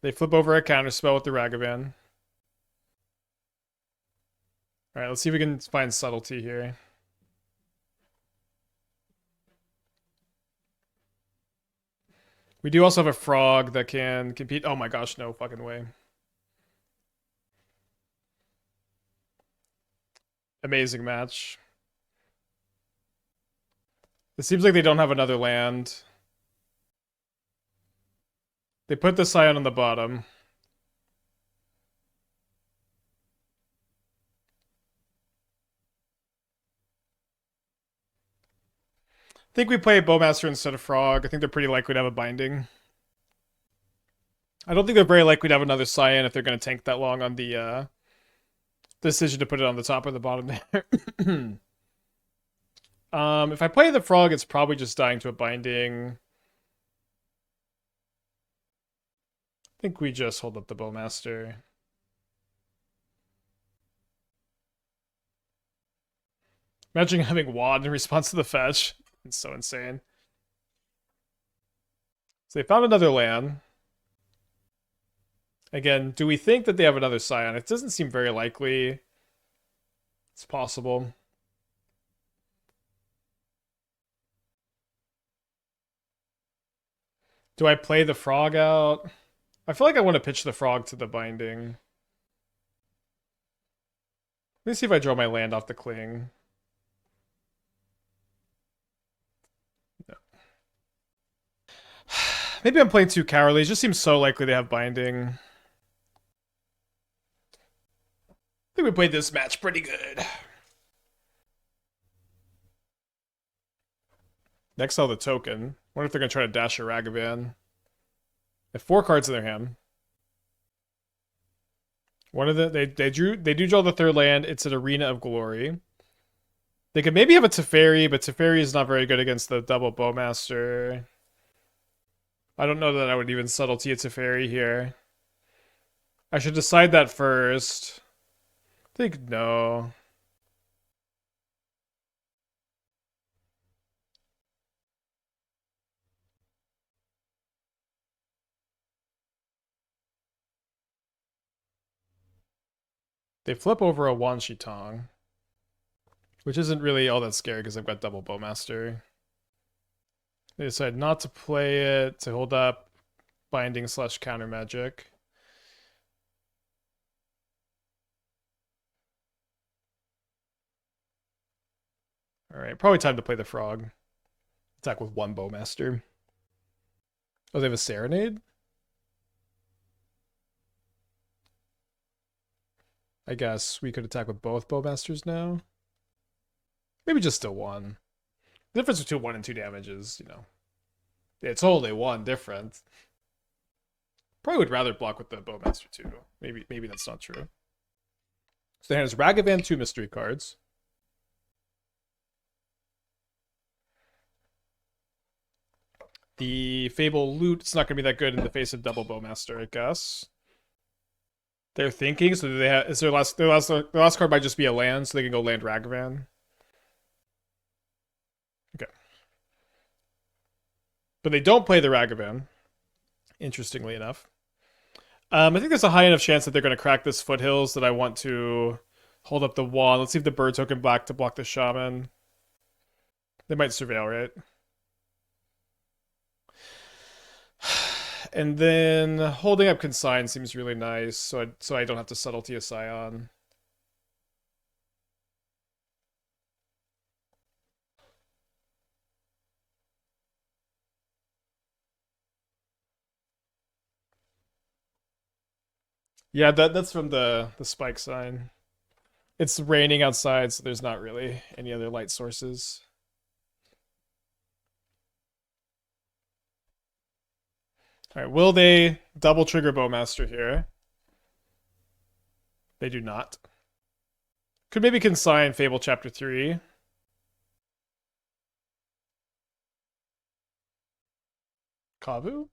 They flip over a counterspell with the Ragavan. Alright, let's see if we can find subtlety here. We do also have a frog that can compete. Oh my gosh, no fucking way. Amazing match. It seems like they don't have another land. They put the Scion on the bottom. I think we play Bowmaster instead of Frog. I think they're pretty likely to have a binding. I don't think they're very likely to have another Scion if they're going to tank that long on the decision to put it on the top or the bottom there. If I play the Frog, it's probably just dying to a binding. I think we just hold up the Bowmaster. Imagine having Wad in response to the fetch. It's so insane. So they found another land. Again, do we think that they have another Scion? It doesn't seem very likely. It's possible. Do I play the Frog out? I feel like I want to pitch the Frog to the binding. Let me see if I draw my land off the Cling. No. Maybe I'm playing too cowardly. It just seems so likely they have binding. I think we played this match pretty good. Exile the token. Wonder if they're gonna try to dash a Ragavan. They have 4 cards in their hand. One of the they do draw the 3rd land. It's an Arena of Glory. They could maybe have a Teferi, but Teferi is not very good against the double Bowmaster. I don't know that I would even subtlety a Teferi here. I should decide that first. I think no. They flip over a Wan Shi Tong, which isn't really all that scary because I've got double Bowmaster. They decide not to play it, to hold up binding / counter magic. Alright, probably time to play the Frog. Attack with 1 Bowmaster. Oh, they have a Serenade? I guess we could attack with both Bowmasters now. Maybe just still 1. The difference between 1 and 2 damage is, you know, it's only 1 different. Probably would rather block with the Bowmaster too. Maybe that's not true. So there's Ragavan, 2 mystery cards. The Fable loot, it's not going to be that good in the face of double Bowmaster, I guess. They're thinking, so do they have, is their last card might just be a land, so they can go land Ragavan. Okay. But they don't play the Ragavan, interestingly enough. I think there's a high enough chance that they're going to crack this Foothills that I want to hold up the wand. Let's see if the bird token black to block the Shaman. They might surveil, right? And then holding up Consign seems really nice, so I don't have to subtlety a Scion. Yeah, that's from the spike sign. It's raining outside, so there's not really any other light sources. All right, will they double trigger Bowmaster here? They do not. Could maybe consign Fable Chapter 3. Kavu?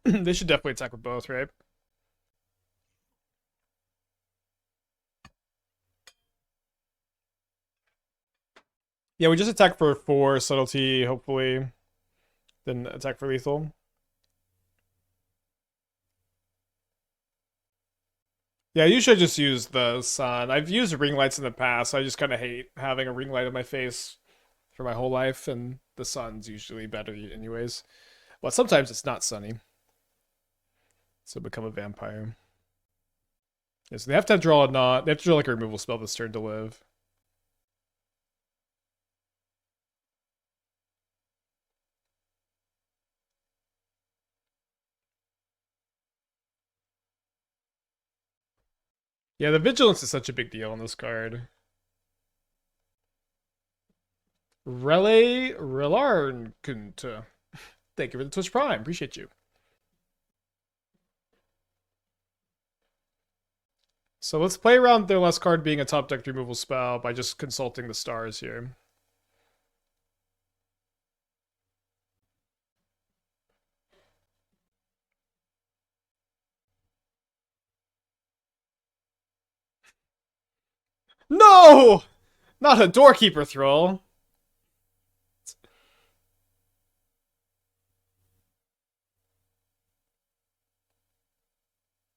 They should definitely attack with both, right? Yeah, we just attack for 4 subtlety, hopefully. Then attack for lethal. Yeah, you should just use the sun. I've used ring lights in the past. I just kind of hate having a ring light on my face for my whole life, and the sun's usually better anyways. But sometimes it's not sunny. So become a vampire. Yeah, so they have to draw a not. They have to draw like a removal spell this turn to live. Yeah, the vigilance is such a big deal on this card. Relay Relarn. Thank you for the Twitch Prime. Appreciate you. So let's play around their last card being a top deck removal spell by just consulting the stars here. No! Not a Doorkeeper Thrall.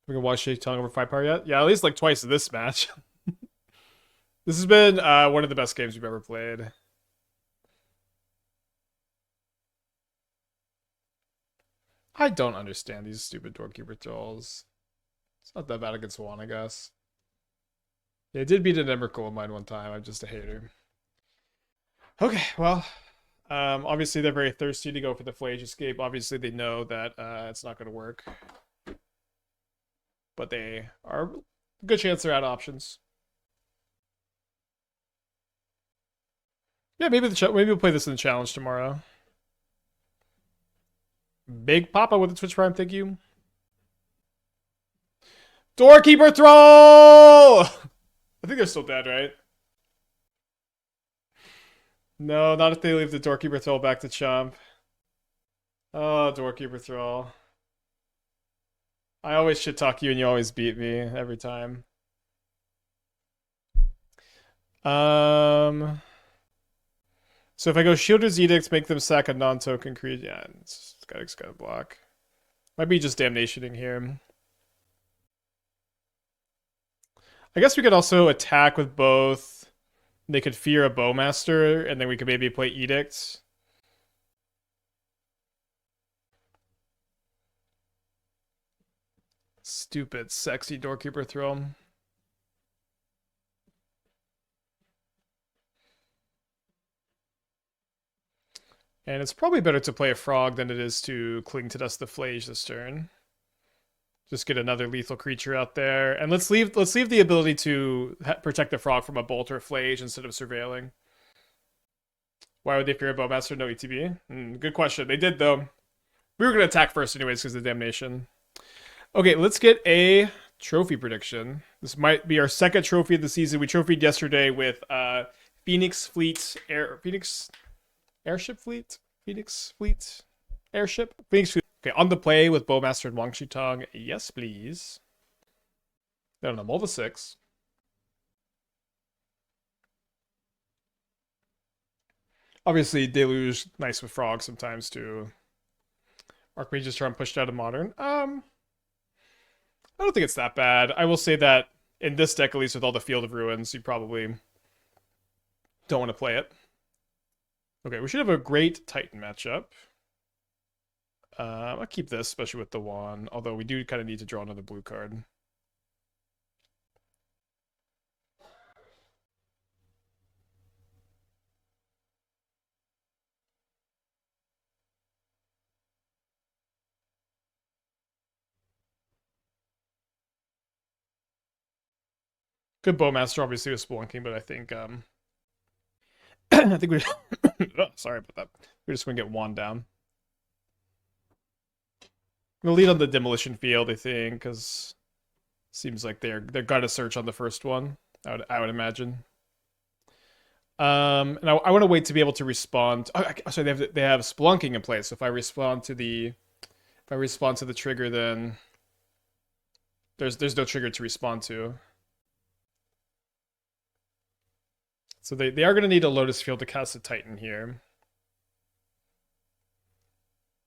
We can Wan Shi Tong over 5 power yet? Yeah, at least like twice in this match. This has been one of the best games we've ever played. I don't understand these stupid Doorkeeper Thralls. It's not that bad against Wan, I guess. Yeah, I did beat an Emrakul in mine one time. I'm just a hater. Okay, well, obviously they're very thirsty to go for the Flage Escape. Obviously they know that it's not going to work. But they are a good chance they're out of options. Yeah, maybe we'll play this in the challenge tomorrow. Big Papa with the Twitch Prime, thank you. Doorkeeper Thrall! I think they're still dead, right? No, not if they leave the Doorkeeper Thrall back to Chump. Oh, Doorkeeper Thrall. I always shit talk you and you always beat me every time. So if I go Sheoldred's Edict, make them sack a non-token creature. Yeah, it's gotta block. Might be just Damnationing here. I guess we could also attack with both. They could fear a Bowmaster, and then we could maybe play Edicts. Stupid, sexy Doorkeeper Thrall. And it's probably better to play a Frog than it is to Cling to Dust the Flage this turn. Just get another lethal creature out there, and let's leave the ability to protect the Frog from a Bolt or Flage instead of surveilling. Why would they fear a Bowmaster? No ETB. Good question. They did though. We were gonna attack first anyways because of the Damnation. Okay, let's get a trophy prediction. This might be our second trophy of the season. We trophied yesterday with Phoenix Airship Fleet? Phoenix Fleet? Airship? Phoenix Fleet. Okay, on the play with Bowmaster and Wan Shi Tong. Yes, please. Then on the 6. Obviously, Deluge, nice with frogs sometimes too. Archmage's Charm pushed out of Modern. I don't think it's that bad. I will say that in this deck, at least with all the Field of Ruins, you probably don't want to play it. Okay, we should have a great Titan matchup. I'll keep this, especially with the Wan, although we do kind of need to draw another blue card. Good Bowmaster, obviously, with Spelunking, but I think I think we oh, sorry about that. We're just gonna get Wan down. We'll lead on the Demolition Field, I think, because seems like they're gonna search on the first one. I would imagine. And I want to wait to be able to respond. Oh, sorry, they have Spelunking in place. So if I respond to the trigger, then there's no trigger to respond to. So they are going to need a Lotus Field to cast a Titan here.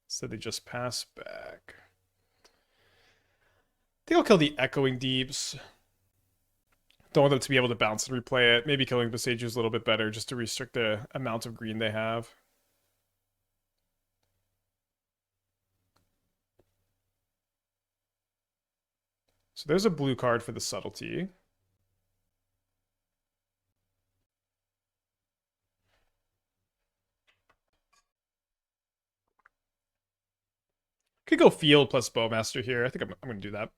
So they just pass back. I think I'll kill the Echoing Deeps. Don't want them to be able to bounce and replay it. Maybe killing Besage is a little bit better just to restrict the amount of green they have. So there's a blue card for the Subtlety. Could go Field plus Bowmaster here. I think I'm going to do that.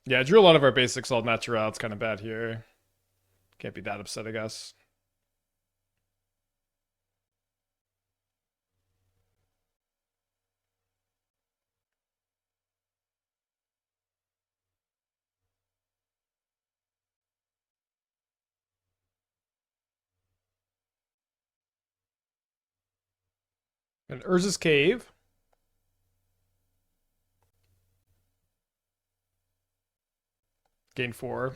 Yeah, I drew a lot of our basics all natural. It's kind of bad here. Can't be that upset, I guess. And Urza's Cave. Gain 4.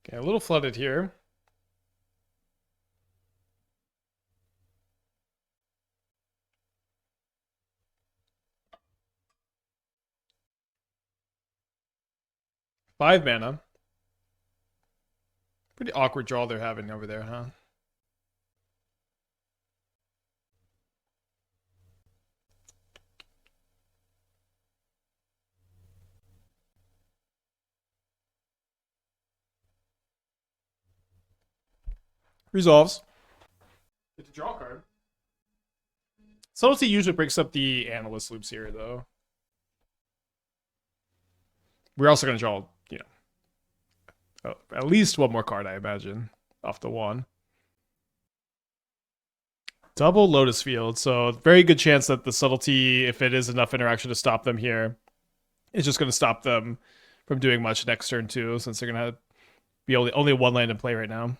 Okay, a little flooded here. Five mana. Pretty awkward draw they're having over there, huh? Resolves. Get to draw a card. Subtlety usually breaks up the analyst loops here, though. We're also going to draw, at least one more card, I imagine, off the one. Double Lotus Field, so very good chance that the Subtlety, if it is enough interaction to stop them here, is just going to stop them from doing much next turn too, since they're going to be only one land in play right now.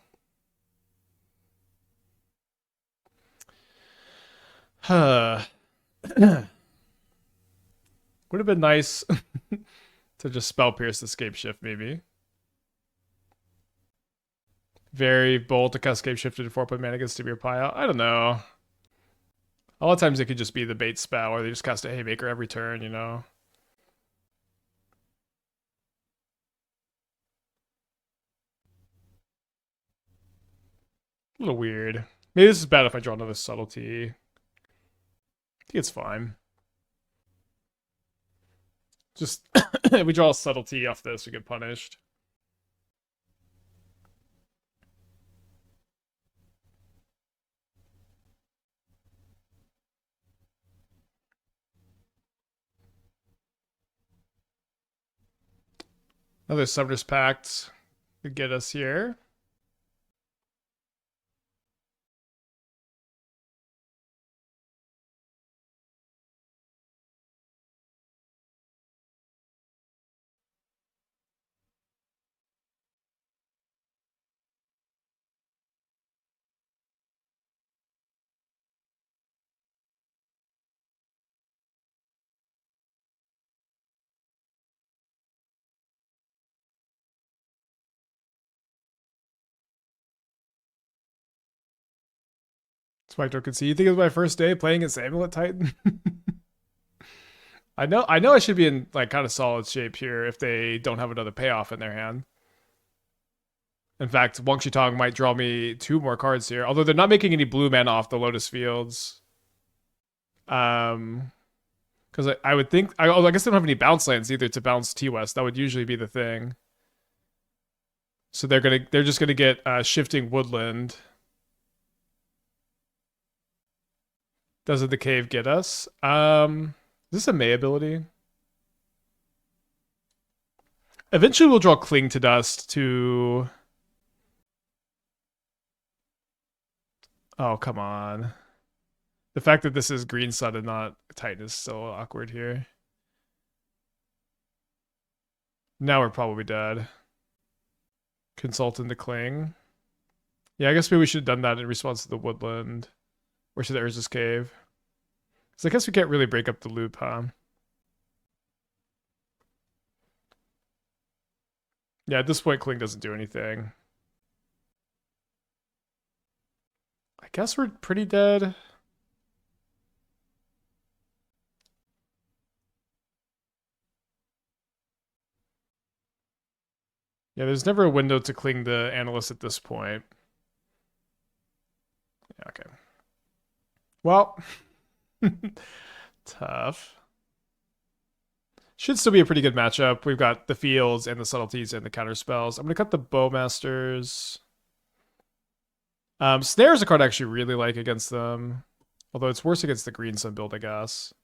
Would have been nice to just Spell Pierce Escape Shift, maybe. Very bold to cast Escape Shift into 4-point mana against Dimir Pile. I don't know. A lot of times it could just be the bait spell, or they just cast a Haymaker every turn, you know? A little weird. Maybe this is bad if I draw another Subtlety. I think it's fine. Just, if we draw a Subtlety off this, we get punished. Another Summoner's Pact could get us here. Spectre could see. You think it was my first day playing as Amulet Titan? I know I should be in like kind of solid shape here if they don't have another payoff in their hand. In fact, Wan Shi Tong might draw me 2 more cards here, although they're not making any blue mana off the Lotus Fields. Because I would think I guess they don't have any bounce lands either to bounce T-West. That would usually be the thing. So they're just gonna get Shifting Woodland. Doesn't the cave get us? this a May ability? Eventually we'll draw Cling to Dust to... Oh, come on. The fact that this is Green Sun and not Titan is so awkward here. Now we're probably dead. Consult into Cling. Yeah, I guess maybe we should have done that in response to the Woodland. Or to the Urza's Cave. So I guess we can't really break up the loop, huh? Yeah, at this point, Cling doesn't do anything. I guess we're pretty dead. Yeah, there's never a window to Cling the Analyst at this point. Yeah, okay. Well, tough. Should still be a pretty good matchup. We've got the Fields and the Subtleties and the Counterspells. I'm going to cut the Bowmasters. Snare is a card I actually really like against them. Although it's worse against the Green Sun build, I guess.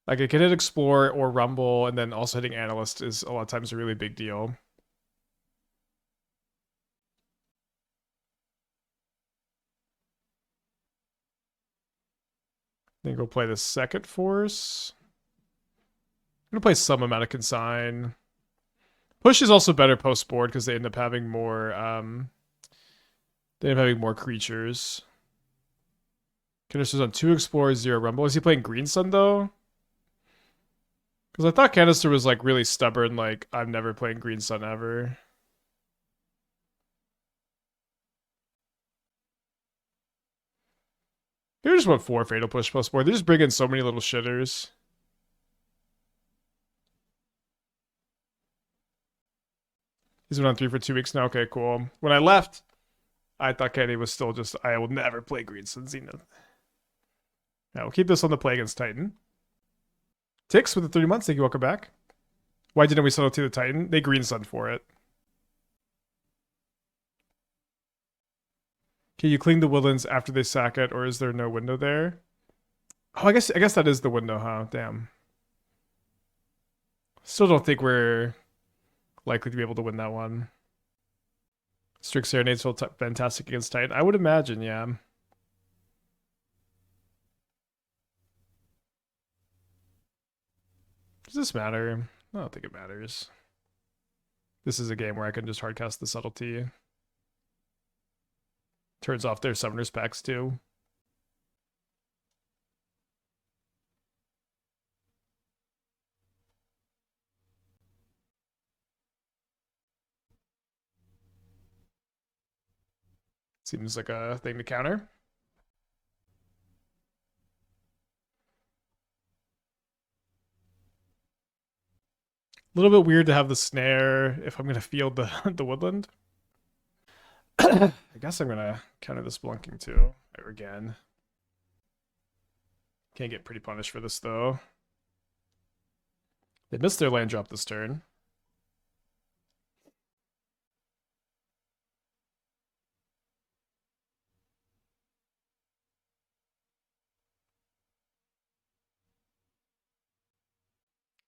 Like, it can hit Explore or Rumble, and then also hitting Analyst is a lot of times a really big deal. Then go play the second Force. I'm going to play some amount of Consign. Push is also better post-board because they end up having more... they end up having more creatures. Canister's on 2 Explorers, 0 Rumble. Is he playing Green Sun, though? Because I thought Canister was, like, really stubborn, like, I'm never playing Green Sun ever. They just want 4 Fatal Push post-board. They just bring in so many little shitters. He's been on 3 for 2 weeks now. Okay, cool. When I left, I thought Kenny was still just, I will never play Green Sun Zenith. Now, we'll keep this on the play against Titan. Tix with the 30 months. Thank you. Welcome back. Why didn't we settle to the Titan? They Green Sun for it. Can you Cling the Woodlands after they sack it, or is there no window there? Oh, I guess that is the window, huh? Damn. Still don't think we're likely to be able to win that one. Strict Serenades felt fantastic against Titan. I would imagine, yeah. Does this matter? I don't think it matters. This is a game where I can just hardcast the Subtlety. Turns off their Summoner's packs too. Seems like a thing to counter. A little bit weird to have the snare if I'm going to field the Woodland. I guess I'm going to counter this Blunking too. Again. Can't get pretty punished for this though. They missed their land drop this turn.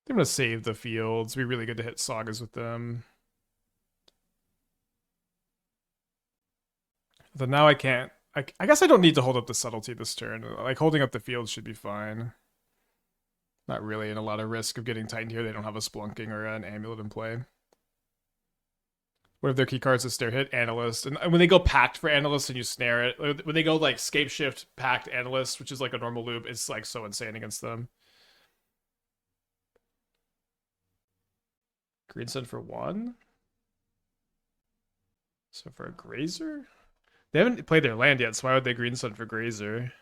They're going to save the fields. It'd be really good to hit Sagas with them. But now I can't. I guess I don't need to hold up the Subtlety this turn. Like, holding up the field should be fine. Not really in a lot of risk of getting Titan here. They don't have a Splunking or an Amulet in play. What if their key cards is Snare Hit, Analyst? And when they go Pact for Analyst and you snare it, when they go like Scape Shift, Pact, Analyst, which is like a normal loop, it's like so insane against them. Green Sun for 1? So for a Grazer? They haven't played their land yet, so why would they Green Sun for Grazer?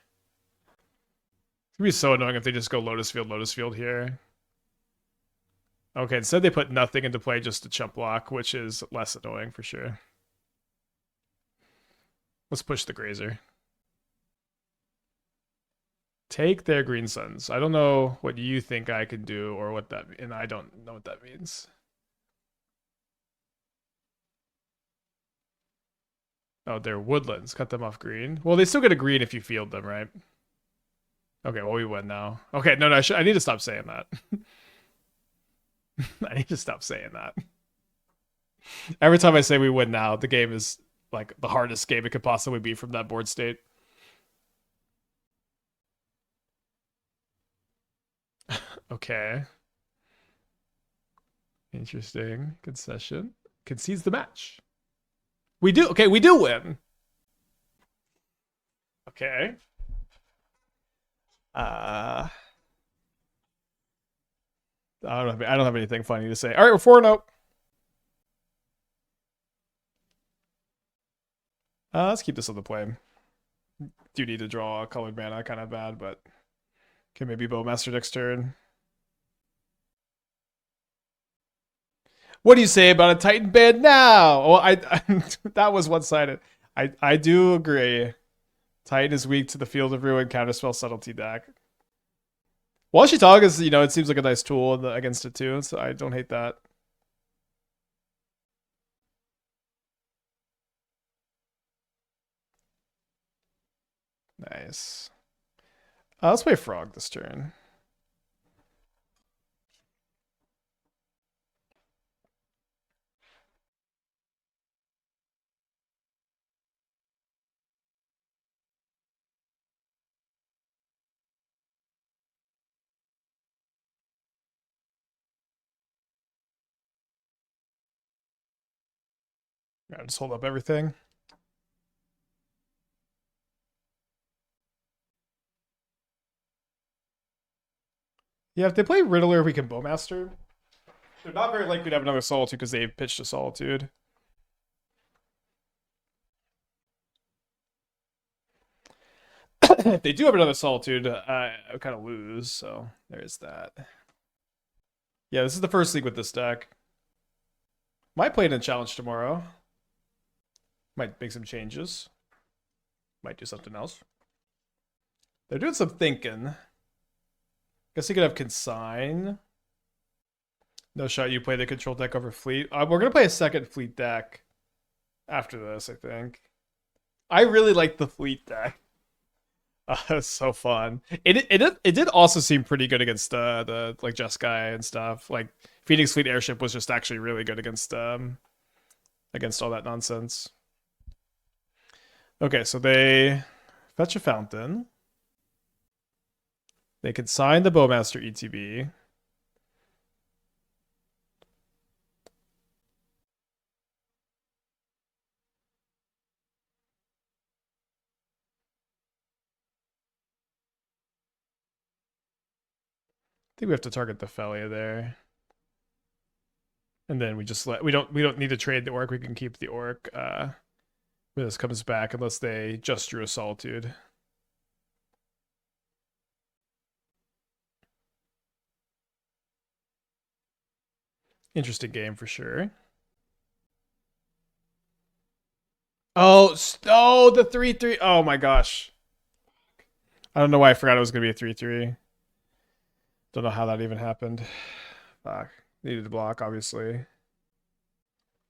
It's gonna be so annoying if they just go Lotus Field here. Okay, instead they put nothing into play just to chump block, which is less annoying for sure. Let's push the Grazer. Take their Green Suns. I don't know what you think I can do or what that, and I don't know what that means. Oh, they're Woodlands. Cut them off green. Well, they still get a green if you field them, right? Okay, well, we win now. Okay, no, I need to stop saying that. I need to stop saying that. Every time I say we win now, the game is like the hardest game it could possibly be from that board state. Okay. Interesting. Concession. Concedes the match. We do. Okay, we do win. Okay. I don't have anything funny to say. All right, we're 4-0. Let's keep this on the play. Do need to draw a colored mana, kind of bad, but can maybe Bowmaster next turn. What do you say about a Titan ban now? Well, that was one-sided. I do agree. Titan is weak to the Field of Ruin Counterspell Subtlety deck. Wan Shi Tong is, it seems like a nice tool against it too, so I don't hate that. Nice. Let's play Frog this turn. Yeah, just hold up everything. Yeah, if they play Riddler, we can Bowmaster. They're not very likely to have another Solitude because they pitched a Solitude. If they do have another Solitude, I kind of lose, so there's that. Yeah, this is the first league with this deck. Might play it in challenge tomorrow. Might make some changes. Might do something else. They're doing some thinking. Guess you could have Consign. No shot you play the control deck over Fleet. We're going to play a second Fleet deck after this, I think. I really like the Fleet deck. It's so fun. It did also seem pretty good against the like Jeskai and stuff. Like Phoenix Fleet Airship was just actually really good against all that nonsense. Okay, so they fetch a fountain. They can sign the Bowmaster ETB. I think we have to target the Felia there. And then we just we don't need to trade the Orc. We can keep the Orc when this comes back unless they just drew a Solitude. Interesting game for sure. Oh, the 3/3. Oh my gosh. I don't know why I forgot it was gonna be a 3/3. Don't know how that even happened. Fuck. Needed to block, obviously.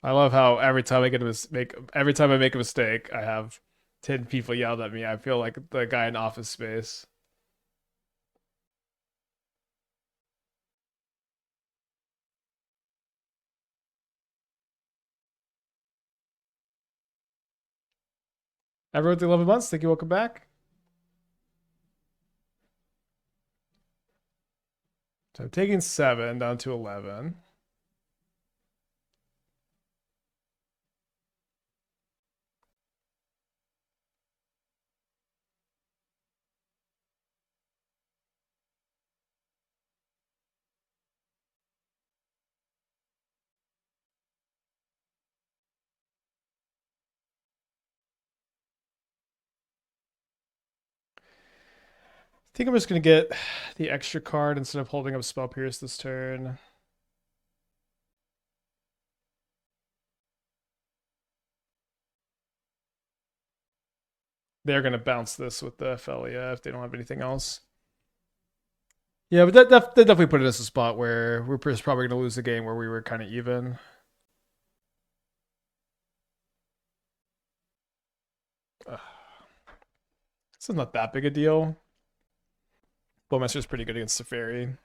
I love how every time I make a mistake, I have 10 people yelled at me. I feel like the guy in Office Space. Everyone, 11 months. Thank you. Welcome back. So I'm taking 7 down to 11. I think I'm just going to get the extra card instead of holding up Spell Pierce this turn. They're going to bounce this with the Felia if they don't have anything else. Yeah, but that definitely put us in a spot where we're probably going to lose the game where we were kind of even. This is not that big a deal. Bowmaster's pretty good against Teferi.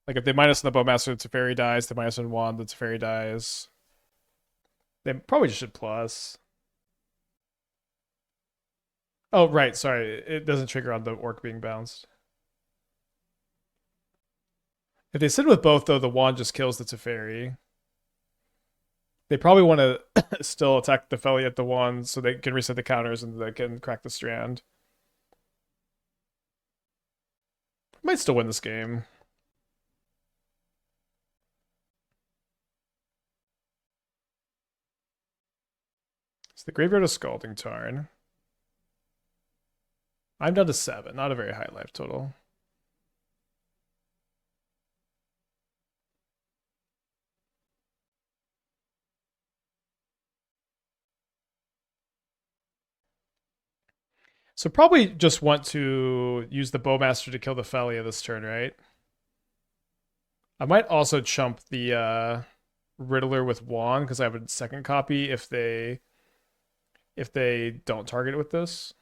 Like if they minus the Bowmaster, the Teferi dies. They minus on Wand, the Teferi dies. They probably just should plus. Oh, right. Sorry. It doesn't trigger on the Orc being bounced. If they sit with both, though, the Wand just kills the Teferi. They probably want to still attack the Felly at the Wand so they can reset the counters and they can crack the Strand. Might still win this game. It's the Graveyard of Scalding Tarn. I'm down to 7. Not a very high life total. So probably just want to use the Bowmaster to kill the Felia this turn, right? I might also chump the Riddler with Wand because I have a second copy if they don't target it with this.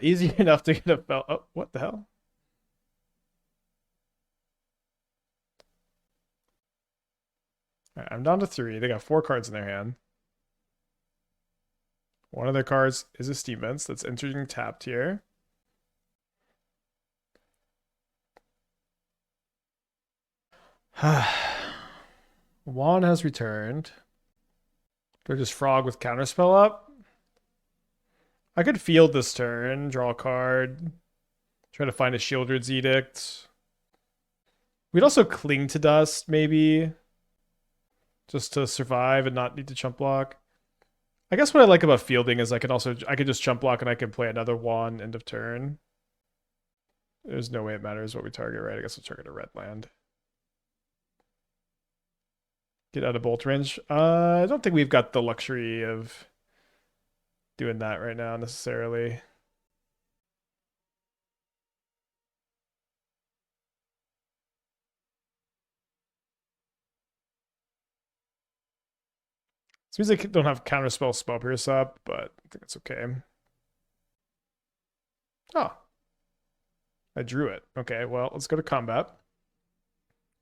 Easy enough to get a Fel. Oh, what the hell? Right, I'm down to 3. They got 4 cards in their hand. One of their cards is a Steam Vents that's entering tapped here. Juan has returned. They're just Frog with Counterspell up. I could field this turn, draw a card, try to find a Sheoldred's Edict. We'd also Cling to Dust, maybe, just to survive and not need to chump block. I guess what I like about fielding is I could just chump block and I can play another Wand end of turn. There's no way it matters what we target, right? I guess we'll target a red land. Get out of bolt range. I don't think we've got the luxury of doing that right now necessarily. This means I don't have Counterspell Spell Pierce up, but I think it's okay. Oh. I drew it. Okay, well, let's go to combat.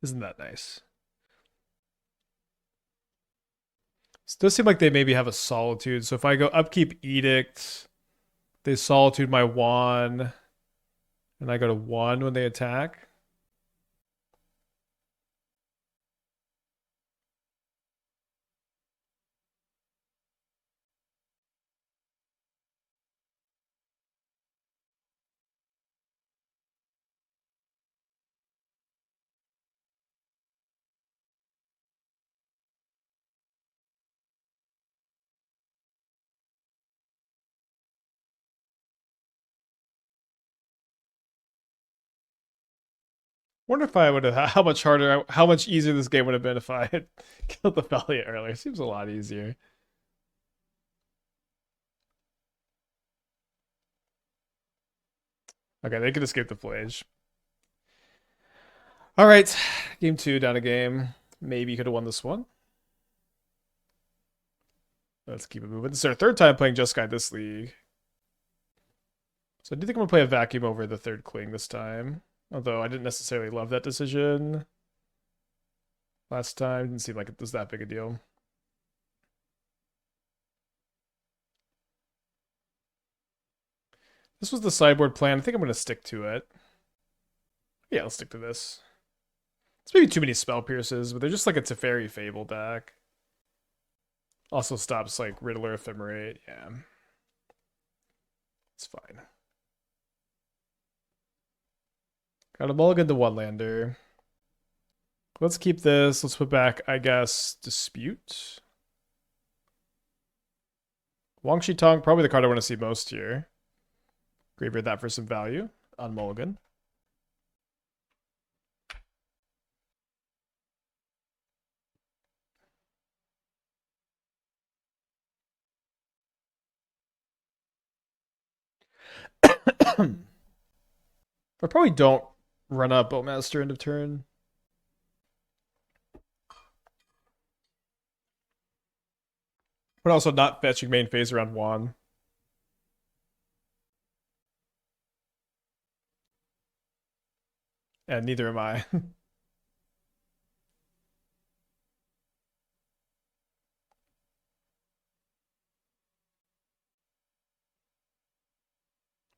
Isn't that nice? It does seem like they maybe have a Solitude. So if I go upkeep Edict, they Solitude my 1, and I go to 1 when they attack. Wonder if I would have how much harder, how much easier this game would have been if I had killed the Valiant earlier. Seems a lot easier. Okay, they could escape the Flage. All right, game 2 down a game. Maybe you could have won this one. Let's keep it moving. This is our 3rd time playing Just Guide this league. So I do think I'm gonna play a Vacuum over the 3rd Cling this time. Although I didn't necessarily love that decision last time. Didn't seem like it was that big a deal. This was the sideboard plan. I think I'm going to stick to it. Yeah, let's stick to this. It's maybe too many Spell Pierces, but they're just like a Teferi Fable deck. Also stops like Riddler Ephemerate. Yeah. It's fine. Got a mulligan to 1-lander. Let's keep this. Let's put back, I guess, Dispute. Wan Shi Tong, probably the card I want to see most here. Graveyard that for some value on mulligan. I probably don't run up Bowmaster end of turn. But also not fetching main phase around Wan. And neither am I.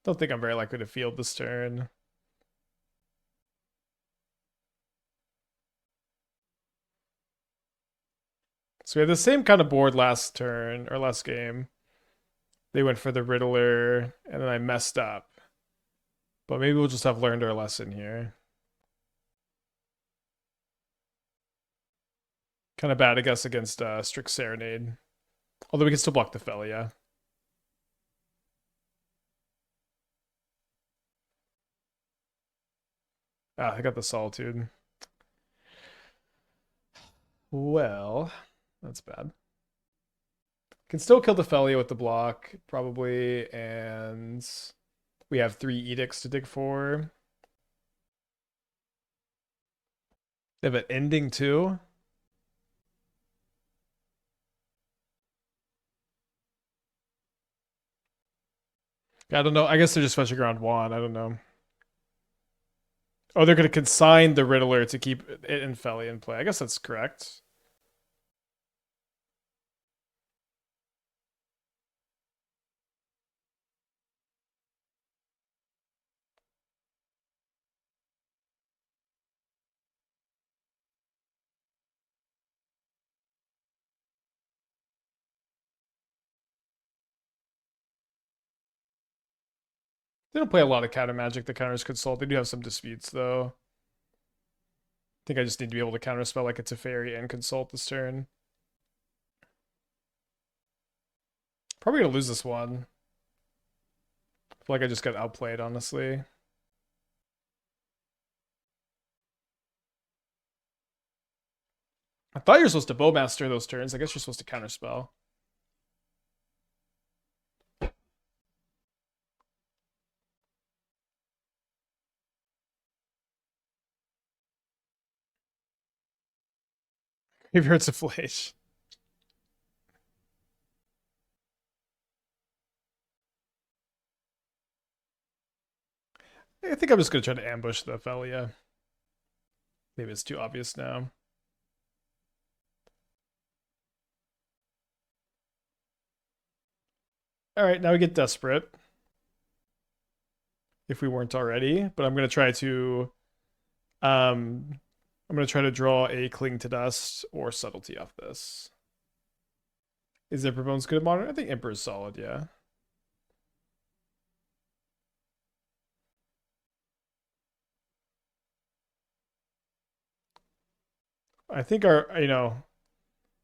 Don't think I'm very likely to field this turn. So we had the same kind of board last turn, or last game. They went for the Riddler, and then I messed up. But maybe we'll just have learned our lesson here. Kind of bad, I guess, against Strict Serenade. Although we can still block the Felia. Ah, I got the Solitude. Well, that's bad. Can still kill the Felia with the block, probably, and we have 3 Edicts to dig for. They have an ending too. I don't know. I guess they're just fetching around Wan. I don't know. Oh, they're going to consign the Riddler to keep it in Felia in play. I guess that's correct. They don't play a lot of counter magic that counters Consult. They do have some disputes, though. I think I just need to be able to counterspell like a Teferi and Consult this turn. Probably gonna lose this one. I feel like I just got outplayed, honestly. I thought you were supposed to Bowmaster those turns. I guess you're supposed to counterspell. Graveyard's a Flash. I think I'm just gonna try to ambush the Felia. Maybe it's too obvious now. Alright, now we get desperate. If we weren't already. But I'm gonna try to draw a Cling to Dust or Subtlety off this. Is Emperor Bones good at Modern? I think Emperor's solid, yeah. I think yeah,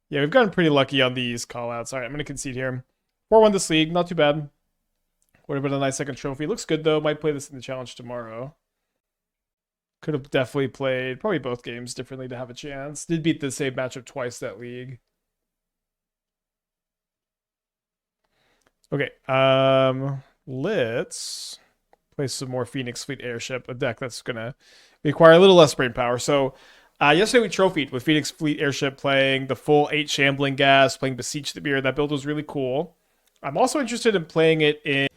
we've gotten pretty lucky on these callouts. All right, I'm going to concede here. 4-1 this league, not too bad. Would have been a nice second trophy. Looks good, though. Might play this in the challenge tomorrow. Could have definitely played probably both games differently to have a chance. Did beat the same matchup twice that league. Okay, let's play some more Phoenix Fleet Airship, a deck that's going to require a little less brain power. So yesterday we trophied with Phoenix Fleet Airship playing the full 8 Shambling Gas, playing Beseech the Beer. That build was really cool. I'm also interested in playing it in